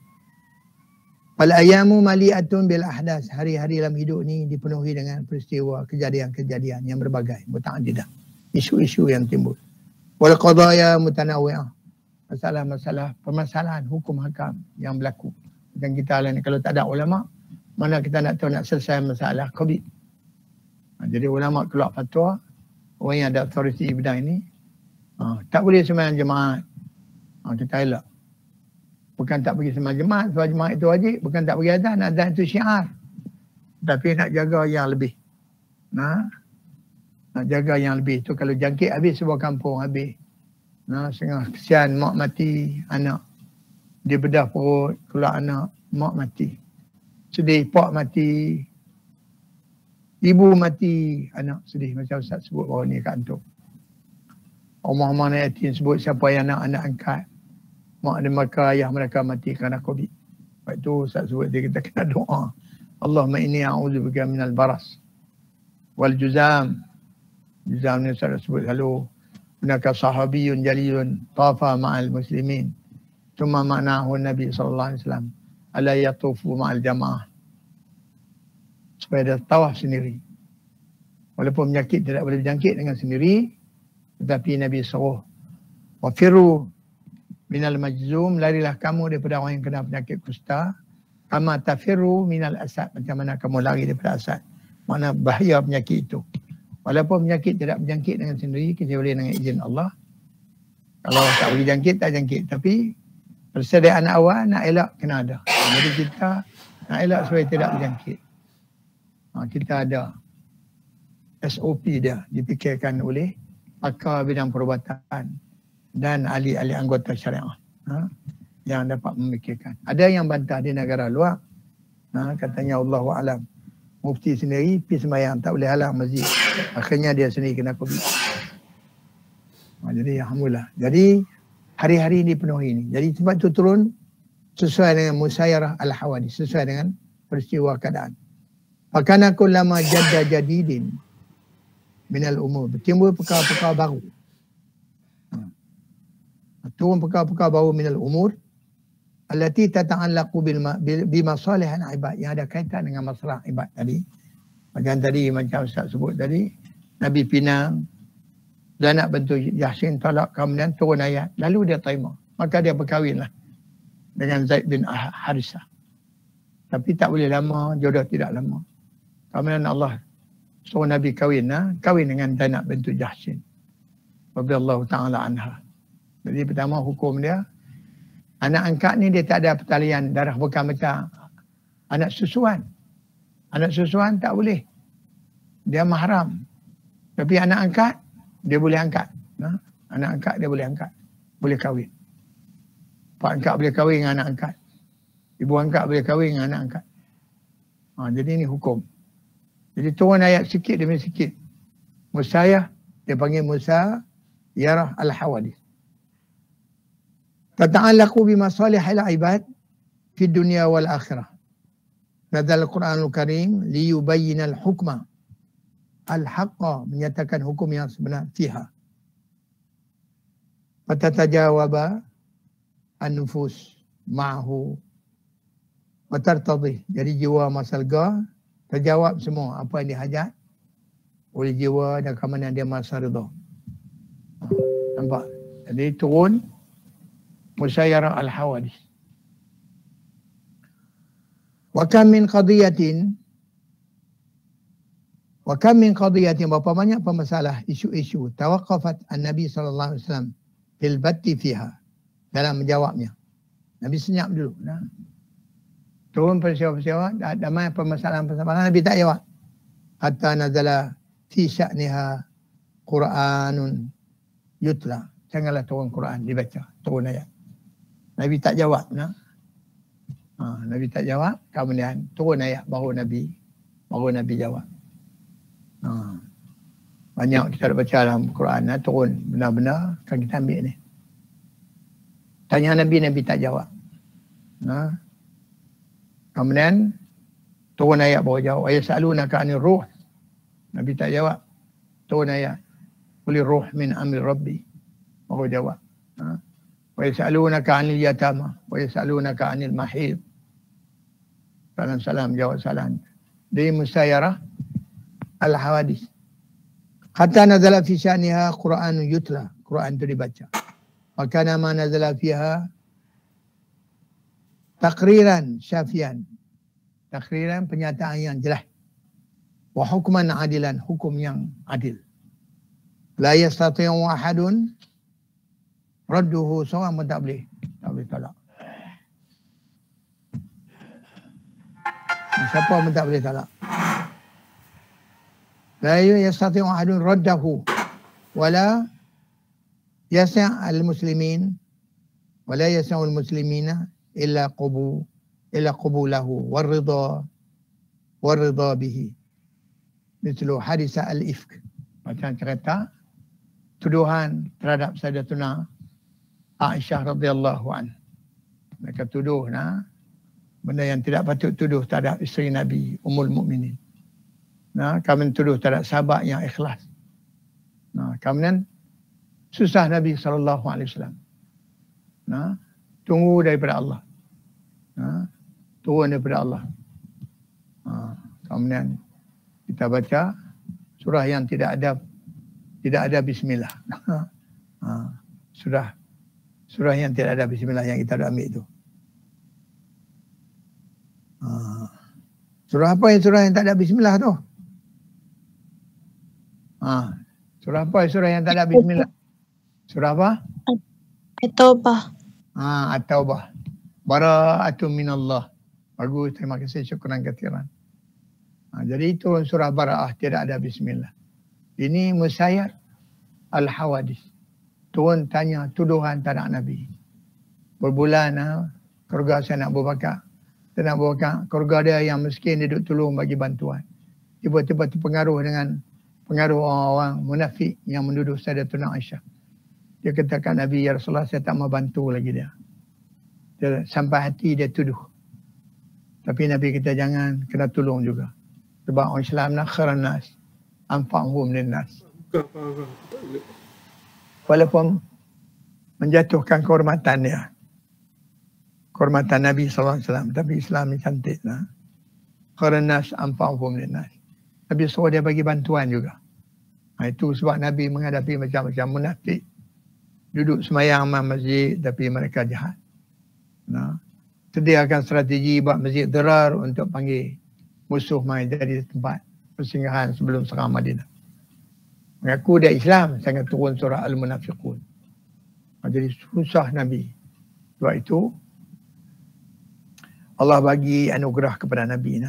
Wal ayamu mali'atun bil ahdas. Hari-hari dalam hidup ni dipenuhi dengan peristiwa, kejadian-kejadian yang berbagai, muta'addidah. Isu-isu yang timbul. Wal qadaya mutanawwi'ah. Masalah-masalah, permasalahan hukum hakam yang berlaku. Macam kita lah ni, kalau tak ada ulama, mana kita nak tahu nak selesai masalah COVID. Jadi ulama keluar fatwa, orang yang ada authority bidang ini, tak boleh sembahyang jemaat. Kita elak. Bukan tak pergi sembahyang jemaat, sebab jemaat itu wajib. Bukan tak pergi azan itu syiar. Tapi nak jaga yang lebih. Nak jaga yang lebih. Itu kalau jangkit habis sebuah kampung habis. Setengah kesian mak mati, anak. Dia bedah perut, keluar anak, mak mati. Sedih, pak mati. Ibu mati, anak sedih. Macam Ustaz sebut bahawa ni kat antum. Omah-omah yatim sebut siapa yang anak angkat. Mak dan mereka, ayah mereka mati kerana COVID. Sebab itu Ustaz sebut dia, kita kena doa. Allahumma inni a'udzubika minal baras. Wal juzam. Juzam ni Ustaz sebut selalu. Hunaka sahabiyun jaliyun tafa ma'al muslimin. Cuma maknahu Nabi SAW. Ala yatufu ma'al jamaah. Supaya dia tawaf sendiri. Walaupun penyakit tidak boleh berjangkit dengan sendiri, tetapi Nabi suruh, wafiru minal majzum, larilah kamu daripada orang yang kena penyakit kusta, kama tafiru minal asad, macam mana kamu lari daripada asad. Mana bahaya penyakit itu. Walaupun penyakit tidak berjangkit dengan sendiri, kecuali dengan izin Allah. Kalau tak boleh jangkit, tak jangkit. Tapi persediaan awal nak elak kena ada. Jadi kita nak elak supaya tidak berjangkit. Kita ada SOP dia dipikirkan oleh pakar bidang perubatan dan ahli-ahli anggota syariah yang dapat memikirkan. Ada yang bantah di negara luar, katanya Allahu a'lam. Mufti sendiri pergi sembahyang, tak boleh halang masjid. Akhirnya dia sendiri kena COVID. Jadi alhamdulillah. Jadi hari-hari ini penuh ini. Jadi sebab itu turun sesuai dengan musayyarah al-hawadis, sesuai dengan peristiwa keadaan. Fakana kullama jadda jadidin minal umur. Timbul perkara-perkara baru. Turun perkara-perkara baru minal umur. Allati tata'allaqu bimasalih al-ibad. Yang ada kaitan dengan masalah ibad tadi. Macam tadi, macam Ustaz sebut tadi. Nabi Pinang. Zainab bintu Yahsin talak. Kemudian turun ayat. Lalu dia terima. Maka dia berkahwinlah dengan Zaid bin Harisah. Tapi tak boleh lama. Jodoh tidak lama. Kemudian Allah suruh Nabi kahwin dengan Zainab bintu Jahsin. Radhiyallahu ta'ala anha. Jadi pertama hukum dia, anak angkat ni dia tak ada pertalian darah bukan macam anak susuan. Anak susuan tak boleh. Dia mahram. Tapi anak angkat, dia boleh angkat. Anak angkat dia boleh angkat. Boleh kahwin. Pak angkat boleh kahwin dengan anak angkat. Ibu angkat boleh kahwin dengan anak angkat. Jadi ini hukum. Jadi turun ayat sikit demi sikit. Musayyah, dia panggil musayyarah al-hawadis. Tata'allaqu bimasalihil ibad fi dunya wal akhirah. Nadzal Al-Quranul Karim liyubayyinal hukma al-haqqa, menyatakan hukum yang sebenar fiha. Fatatajawaba an-nufus ma'ahu wa tartadih. Jadi jiwa masalga terjawab semua apa yang dihajat oleh jiwa dan keamanan dia masa redha. Nampak? Jadi turun musayyarah al-hawadis. Wa kam min qadiyatin berapa banyak pemasalah isu-isu tawaqqafat an-nabi sallallahu alaihi wasallam fil batti fiha, dalam menjawabnya. Nabi senyap dulu. Turun peristiwa-peristiwa, damai permasalahan-permasalahan, Nabi tak jawab. Hatta nazala fi sya'niha Qur'anun yutla. Janganlah turun Quran dibaca, turun ayat. Nabi tak jawab. Nabi tak jawab, kemudian turun ayat baru Nabi jawab. Banyak kita dah baca dalam Quran, turun benar-benar kan kita ambil ni. Tanya Nabi tak jawab. Kemudian turun ayat baru jawab. Wa yas'alunaka 'anil ruh. Nabi tak jawab. Turun ayat. Qul ruh min amri rabbi. Baru jawab. Wa yas'alunaka 'anil yatama wa yas'alunaka 'anil mahid. Salam jawab salam. Di musayyarah al-hawadis. Hatta nazala fi sya'niha Qur'an yutla. Quran itu dibaca. Wa kana ma nazala fiha takriran syafian. Takriran pernyataan yang jelas. Wa hukman adilan, hukum yang adil. La yastati'u ahadun radduhu, seorang pun tak boleh tolak. Siapa pun tak boleh tolak. La yastati'u ahadun raddahu wala yas'al muslimin wala yas'al muslimina illa qubulahu warida bihi. Mislu hadisa al-ifk. Macam cerita tuduhan terhadap Sayyidatuna Aisyah radhiyallahu anha. Mereka tuduh benda yang tidak patut tuduh terhadap isteri Nabi Ummul Mukminin. Kami tuduh terhadap sahabat yang ikhlas. Kemudian susah Nabi SAW. Tunggu daripada Allah. Turun daripada Allah. Kemudian kita baca surah yang tidak ada bismillah. Surah yang tidak ada bismillah yang kita dah ambil itu. Surah apa yang tak ada bismillah tu? Surah apa surah yang tak ada bismillah? Surah apa? At-Taubah. At-Taubah. Bara'atun minallah. Bagus, terima kasih, syukran kathiran. Jadi itu surah Bara'ah, tidak ada bismillah. Ini musayyar al-hawadis. Turun tanya tuduhan terhadap Nabi. Berbulan keluarga Sayyidina Abu Bakar. Sayyidina Abu Bakar, keluarga dia yang miskin, dia duduk tolong bagi bantuan. Tiba-tiba terpengaruh dengan pengaruh orang-orang munafik yang menduduh Sayyidatuna Aisyah. Dia katakan Nabi, ya Rasulullah, saya tak mau bantu lagi dia. Sampai hati dia tuduh. Tapi Nabi kita jangan, kena tolong juga. Sebab orang Islam khairun nas, anfa'uhum linnas. Walaupun menjatuhkan kehormatan dia. Kehormatan Nabi SAW. Tapi Islam ni cantik. Khairun nas, anfa'uhum linnas. Nabi suruh dia bagi bantuan juga. Itu sebab Nabi menghadapi macam-macam munafik. Duduk semayang masjid tapi mereka jahat. Sediakan strategi buat masjid Dirar untuk panggil musuh mai jadi tempat persinggahan sebelum serang Madinah. Mengaku dia Islam, sangat turun surah Al-Munafiqun. Jadi susah Nabi. Sebab itu Allah bagi anugerah kepada Nabi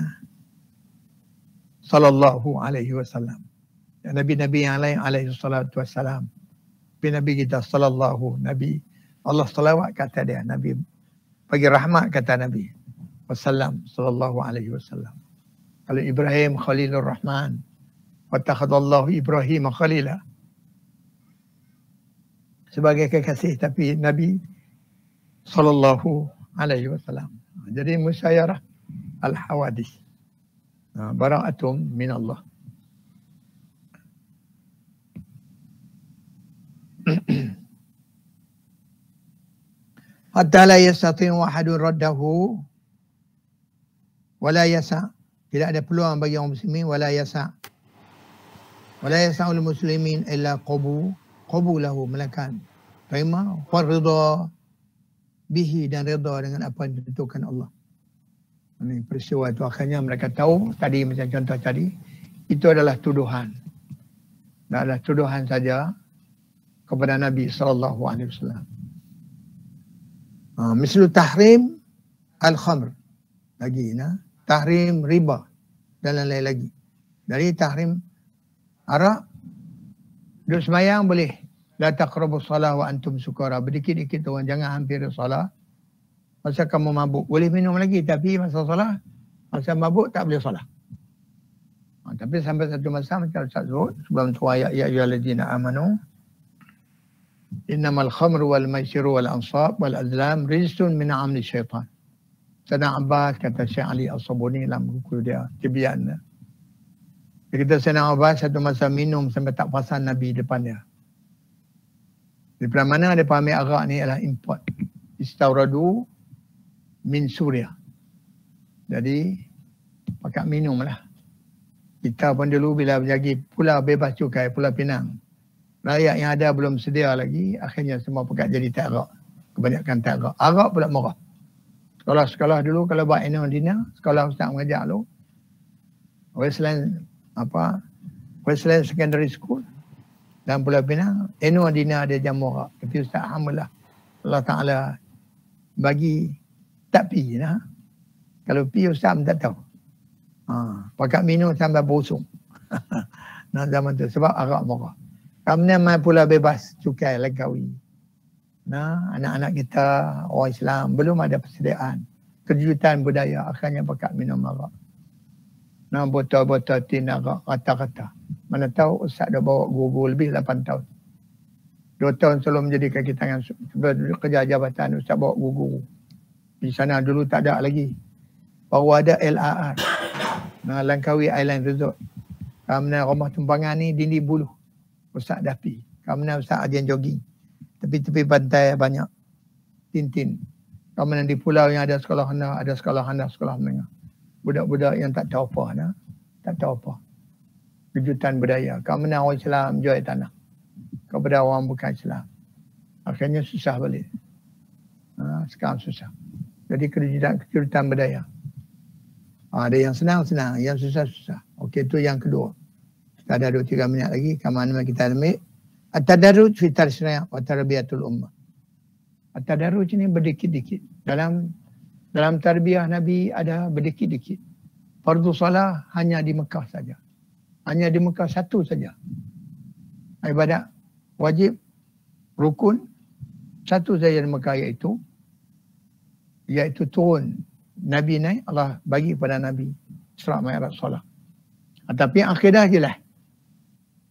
sallallahu alaihi wasallam. Nabi-nabi yang lain alaihi salatu wassalam. Nabi kita sallallahu Nabi. Allah salawat kata dia. Nabi bagi rahmat kata Nabi wasallam sallallahu alaihi wasallam. Kalau Ibrahim Khalilur Rahman. Wattakhadallahu Ibrahim Khalila. Sebagai kekasih, tapi Nabi sallallahu alaihi wasallam. Jadi musayyarah al-hawadis. Bara'atum minallah. Hatta la yastati'u ahadun raddahu wala yasa'. Tidak ada peluang bagi orang muslimin wala yasa'. Wala yasa'ul muslimin illa qabulahu, melainkan terima warida bihi, dan redha dengan apa yang ditentukan Allah. Ini peristiwa itu akhirnya mereka tahu tadi, macam contoh tadi, itu adalah tuduhan. Dan adalah tuduhan saja kepada Nabi sallallahu alaihi wasallam. Mislu tahrim al-khamr. Lagi tahrim riba dan lain-lain lagi. Dari tahrim arak, duduk semayang boleh. La taqrabus salah wa antum sukara. Berdikit-dikit orang jangan hampir salah Masa kamu mabuk, boleh minum lagi. Tapi masa solat, masa mabuk tak boleh solat. Tapi sampai satu masa macam Ustaz Zuhud, sebelum tu ayat ya ayyuhallazina amanu innamal khamru wal maisiru wal ansab wal azlam rizqun min amali syaitan. Sayyidina Abbas kata Syekh Ali As-Sabuni dalam buku dia Tibyan. Dia kata Sayyidina Abbas satu masa minum sampai tak perasan Nabi depan dia. Di mana dia fahami arak ni adalah import. Istauradu min Suria. Jadi pakat minum lah. Kita pun dulu bila berjagi Pulau Bebas Cukai, Pulau Pinang. Rakyat yang ada belum sedia lagi, akhirnya semua pekat jadi tak arak. Kebanyakan tak arak. Arak pula murah. Sekolah-sekolah dulu kalau buat annual dinner, sekolah ustaz mengajar dulu. Westland Secondary School dalam Pulau Pinang, annual dinner ada jam murah. Tapi Ustaz alhamdulillah Allah Ta'ala bagi tak pi lah. Kalau pi Ustaz pun tak tahu. Pakat minum sampai busung. Nah zaman tu sebab arak murah. Kami main Pulau Bebas Cukai Langkawi. Nah, anak-anak kita orang Islam belum ada persediaan kejutan budaya, akhirnya pakat minum arak. Nah, botol-botol tin arak rata-rata. Mana tahu Ustaz dah bawa guru lebih 8 tahun. 2 tahun sebelum menjadi kaki tangan kerja jabatan, Ustaz bawa guru. Di sana dulu tak ada lagi. Baru ada LRR. Nah, Langkawi Island Resort. Kamna rumah tumpangan ni Dindi Buluh. Ustaz dah pi. Kamna Ustaz ajan jogging. Tepi-tepi pantai banyak tintin. Kamna di pulau yang ada sekolah rendah, ada sekolah rendah, sekolah menengah. Budak-budak yang tak tahu apa nah. Tak tahu apa. Kejutan budaya. Kamna orang Islam jual tanah kepada orang bukan Islam. Akhirnya susah balik. Sekarang susah. Jadi kejutan budaya. Ada yang senang-senang, yang susah-susah. Okey, itu yang kedua. Kita ada 2-3 minit lagi. Kamu kita ambil. At-tadarruj fi tarsyiah wa tarbiyatul ummah. At-tadarruj ini berdikit-dikit. Dalam tarbiyah Nabi ada berdikit-dikit. Fardu salah hanya di Mekah saja. Hanya di Mekah satu saja. Ibadat wajib, rukun, satu saja di Mekah iaitu turun. Nabi naik, Allah bagi pada Nabi Isra' Mi'raj solat. Tapi akidah jelas.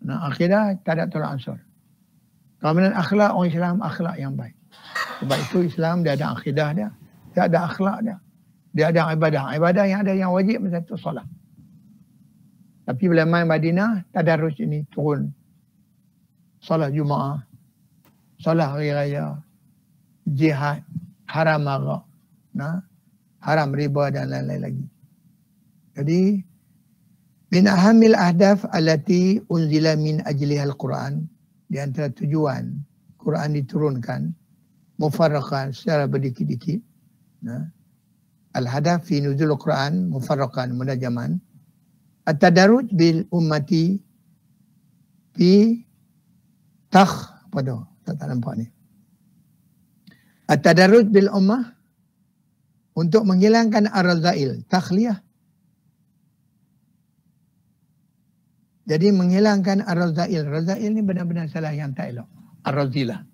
Nah, akidah tak ada tolak ansur. Kemudian akhlak, orang Islam akhlak yang baik. Sebab itu Islam dia ada akidah dia, dia ada akhlak dia. Dia ada ibadah. Ibadah yang ada yang wajib satu solat. Tapi bila main Madinah, tadarruj ini turun. Solat Jumaat, solat hari raya, jihad, haram arak, nah, haram riba dan lain-lain lagi. Jadi min ahamil ahdaf allati unzila min ajlihal Quran, di antara tujuan Quran diturunkan mufarraqan secara berdikit-dikit. Nah, al-hadaf fi nuzul Quran mufarraqan munajaman. At-tadarruj bil ummati fi apa tu? Tak nampak ni. At-tadarruj bil ummah untuk menghilangkan ar-razail, takhliyah. Jadi menghilangkan ar-razail. Razail ni benar-benar salah yang tak elok. Ar-razilah.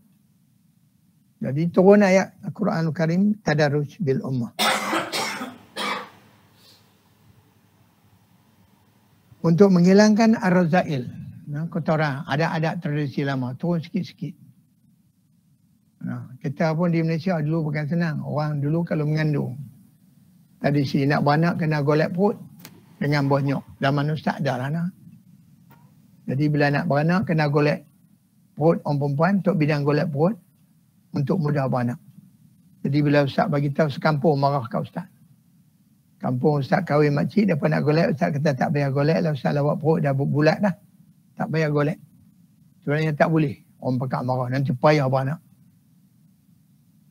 Jadi turun ayat Al-Quranul Karim tadarruj bil ummah. Untuk menghilangkan ar-razail. Nah, kotoran, ada adat tradisi lama, turun sikit-sikit. Nah, kita pun di Malaysia dulu bukan senang. Orang dulu kalau mengandung, tradisi nak beranak kena golek perut dengan bonyok. Zaman Ustaz dah lah nah. Jadi bila nak beranak kena golek perut orang perempuan untuk bidang golek perut untuk mudah beranak. Jadi bila Ustaz bagi tahu sekampung marah kat Ustaz. Kampung Ustaz kahwin makcik, dapat nak golek, Ustaz kata tak payah golek lah, Ustaz lawak perut dah bulat dah. Tak payah golek. Sebenarnya tak boleh. Orang pakak marah, nanti payah beranak.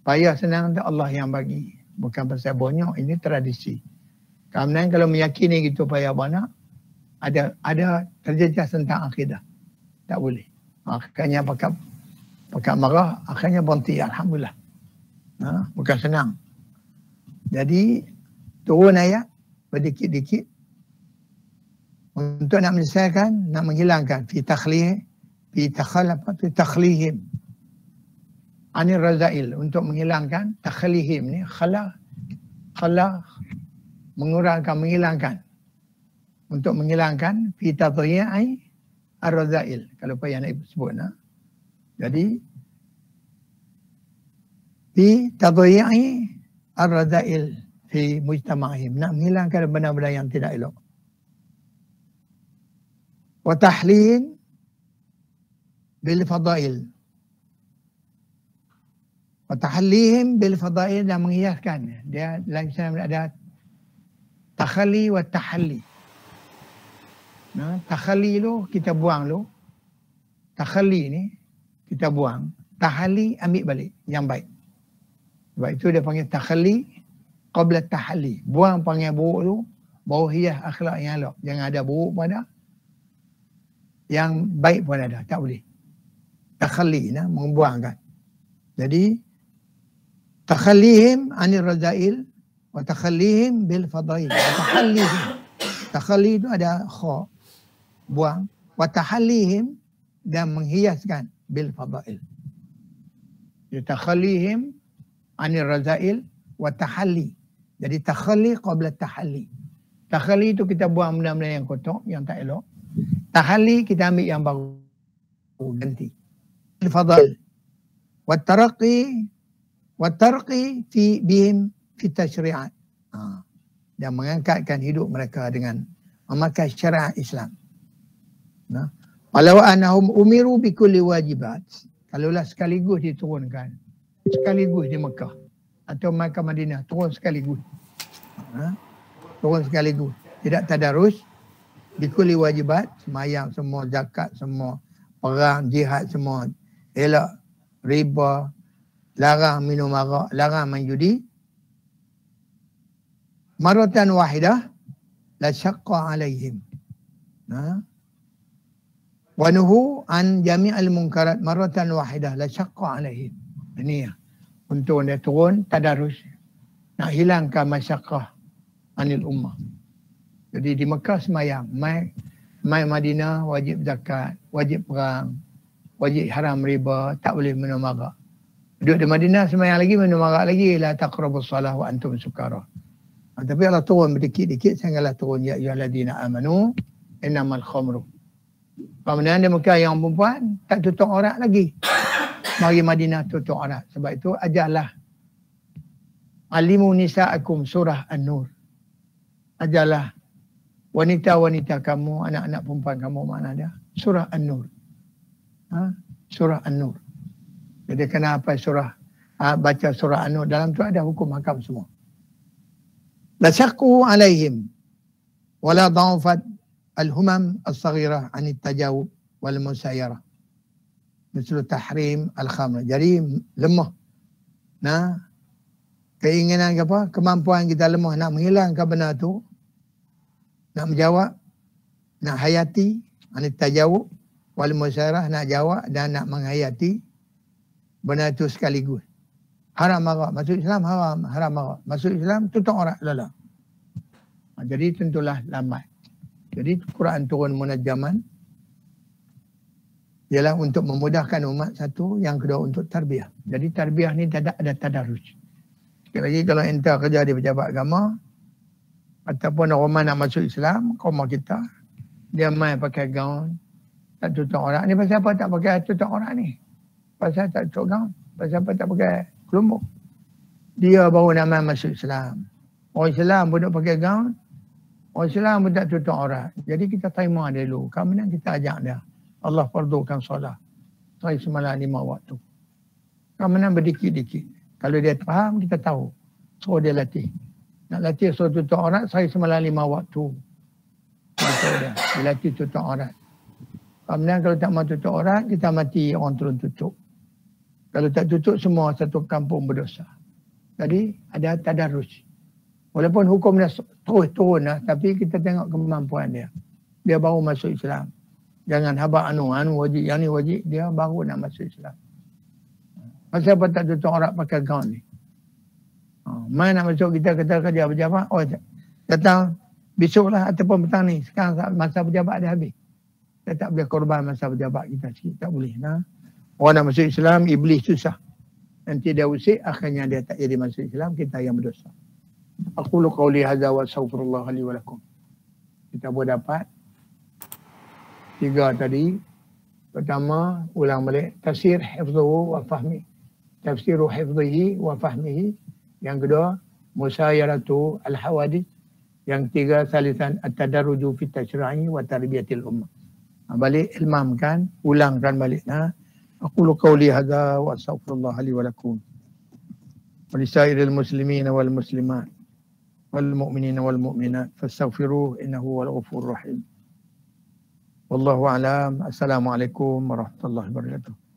Payah senang tu Allah yang bagi. Bukan pasal bonyok, ini tradisi. Kemudian kalau meyakini gitu payah beranak, ada terjejas tentang akidah. Tak boleh. Akhirnya pakak marah, akhirnya berhenti. Alhamdulillah. Bukan senang. Jadi, turun ayat berdikit-dikit untuk nak menyelesaikan, nak menghilangkan fi takhlihim anir razail, untuk menghilangkan takhlihim ni, khala mengurangkan, menghilangkan, untuk menghilangkan fi tadhi'i ar-razail, kalau payah nak sebut nah. Jadi fi tadhi'i ar-razail fi mujtama'ihim, nak menghilangkan benda-benda yang tidak elok. Wa tahlin bil fadail, wa tahallihim bil fadail, dan menghiaskan. Dia dalam Islam ada takhalli wa tahalli. Nah, takhalli lu kita buang lu. Takhalli ni kita buang. Tahalli ambil balik yang baik. Sebab itu dia panggil takhalli qabla tahalli. Buang panggil buruk tu, baru hias akhlak yang elok. Jangan ada buruk pun ada, yang baik pun ada. Tak boleh. Takhalli nah, membuangkan. Jadi takhallihim anir razail wa takhallihim bil fadail. Takhalli itu ada kha, buang. Wa tahallihim, dan menghiaskan bil fadail. Takhallihim anir razail wa tahalli. Jadi takhalli qabla tahalli. Takhalli itu kita buang benda-benda yang kotor, yang tak elok. Tahalli kita ambil yang baru, ganti. Bil fadail. Wa tarqi fi bihim fi tasyri'at. Dan mengangkatkan hidup mereka dengan memakai syariat Islam. Nah, walau annahum umiru bi kulli wajibat. Kalaulah sekaligus diturunkan, sekaligus di Mekah atau Makkah Madinah, turun sekaligus. Turun sekaligus, tidak tadarus, bi kulli wajibat, sembahyang semua, zakat semua, perang, jihad semua, elak riba, larang minum arak, larang main judi. Maratan wahidah la syaqqa alaihim. Wa nuhu an jami'al munkarat maratan wahidah la syaqqa alaihim. Ini ya, untuk dia turun tadarus, nak hilangkan masyaqqah anil ummah. Jadi di Mekah semayang, mai Madinah wajib zakat, wajib perang, wajib haram riba, tak boleh minum arak. Duduk di Madinah semayang lagi, minum arak lagi, la taqrabus salah wa antum sukara. Tapi Allah turun berdikit-dikit, sehinggalah turun ya ayyuhalladzina amanu innamal khamru. Kemudian di Mekah yang perempuan tak tutup aurat lagi. Mari Madinah tutup aurat. Sebab itu ajarlah alimu nisa'akum surah An-Nur. Ajarlah wanita-wanita kamu, anak-anak perempuan kamu, mana dia? Surah An-Nur. Surah An-Nur. Jadi kenapa surah, baca surah An-Nur, dalam tu ada hukum hakam semua. La syaqu alaihim wala dha'ufat al-humam as-saghirah anit tajawub wal musayyarah misal tahrim al-khamr. Jadi lemah, nah, keinginan apa, kemampuan kita lemah nak menghilangkan benda tu, nak menjawab, nak hayati anit tajawub wal musayyarah, nak jawab dan nak menghayati benda tu sekaligus. Haram arak, masuk Islam haram arak. Masuk Islam tutup aurat lala. Jadi tentulah lambat. Jadi Quran turun munajaman ialah untuk memudahkan umat satu, yang kedua untuk tarbiyah. Jadi tarbiyah ni tak ada tadarus. Sekali lagi, kalau ente kerja di pejabat agama ataupun orang nak masuk Islam, kaum kita, dia main pakai gaun, tak tutup aurat. Ni pasal apa tak pakai tutup aurat ni? Pasal tak tutup gaun. Pasal apa tak pakai kelumbuk? Dia baru nak main masuk Islam. Orang Islam pun tak pakai gaun, orang Islam pun tak tutup aurat. Jadi kita terima dia dulu. Kemudian kita ajak dia. Allah fardukan solat. Saya semalam 5 waktu. Kemudian berdikit-dikit. Kalau dia faham, kita tahu. So dia latih. Nak latih suruh tutup aurat, saya semalam 5 waktu. Dia latih tutup aurat. Kemudian kalau tak mau tutup aurat, kita mati orang turun tutup. Kalau tak tutup, semua satu kampung berdosa. Jadi ada tadarus. Walaupun hukum dia terus turun lah, tapi kita tengok kemampuan dia. Dia baru masuk Islam. Jangan habaq anu wajib, yang ni wajib, dia baru nak masuk Islam. Pasal apa tak tutup aurat pakai gaun ni? Main nak masuk kita kata kerja pejabat, oh datang besoklah ataupun petang ni. Sekarang masa pejabat dah habis. Kita tak boleh korban masa pejabat kita sikit, tak boleh. Nah. Orang nak masuk Islam, iblis susah. nanti dia usik, akhirnya dia tak jadi masuk Islam, kita yang berdosa. Aqulu qawli hadza wa astaghfirullah li wa lakum. Kita boleh dapat 3 tadi. Pertama, ulang balik tafsir hifdhuhu wa fahmi. Tafsiru hifdhihi wa fahmihi. Yang kedua, musayaratu al-hawadith. Yang ketiga, salisan at-tadarruju fi tashra'i wa tarbiyatil ummah. Balik ilmamkan, ulangkan balik. Aqulu qawli hadza wa astaghfirullah li wa lakum. Wa lisairil muslimin wal muslimat wal mu'minin wal mu'minat fastaghfiruhu innahu wal ghafurur rahim. Wallahu a'lam. Assalamualaikum warahmatullahi wabarakatuh.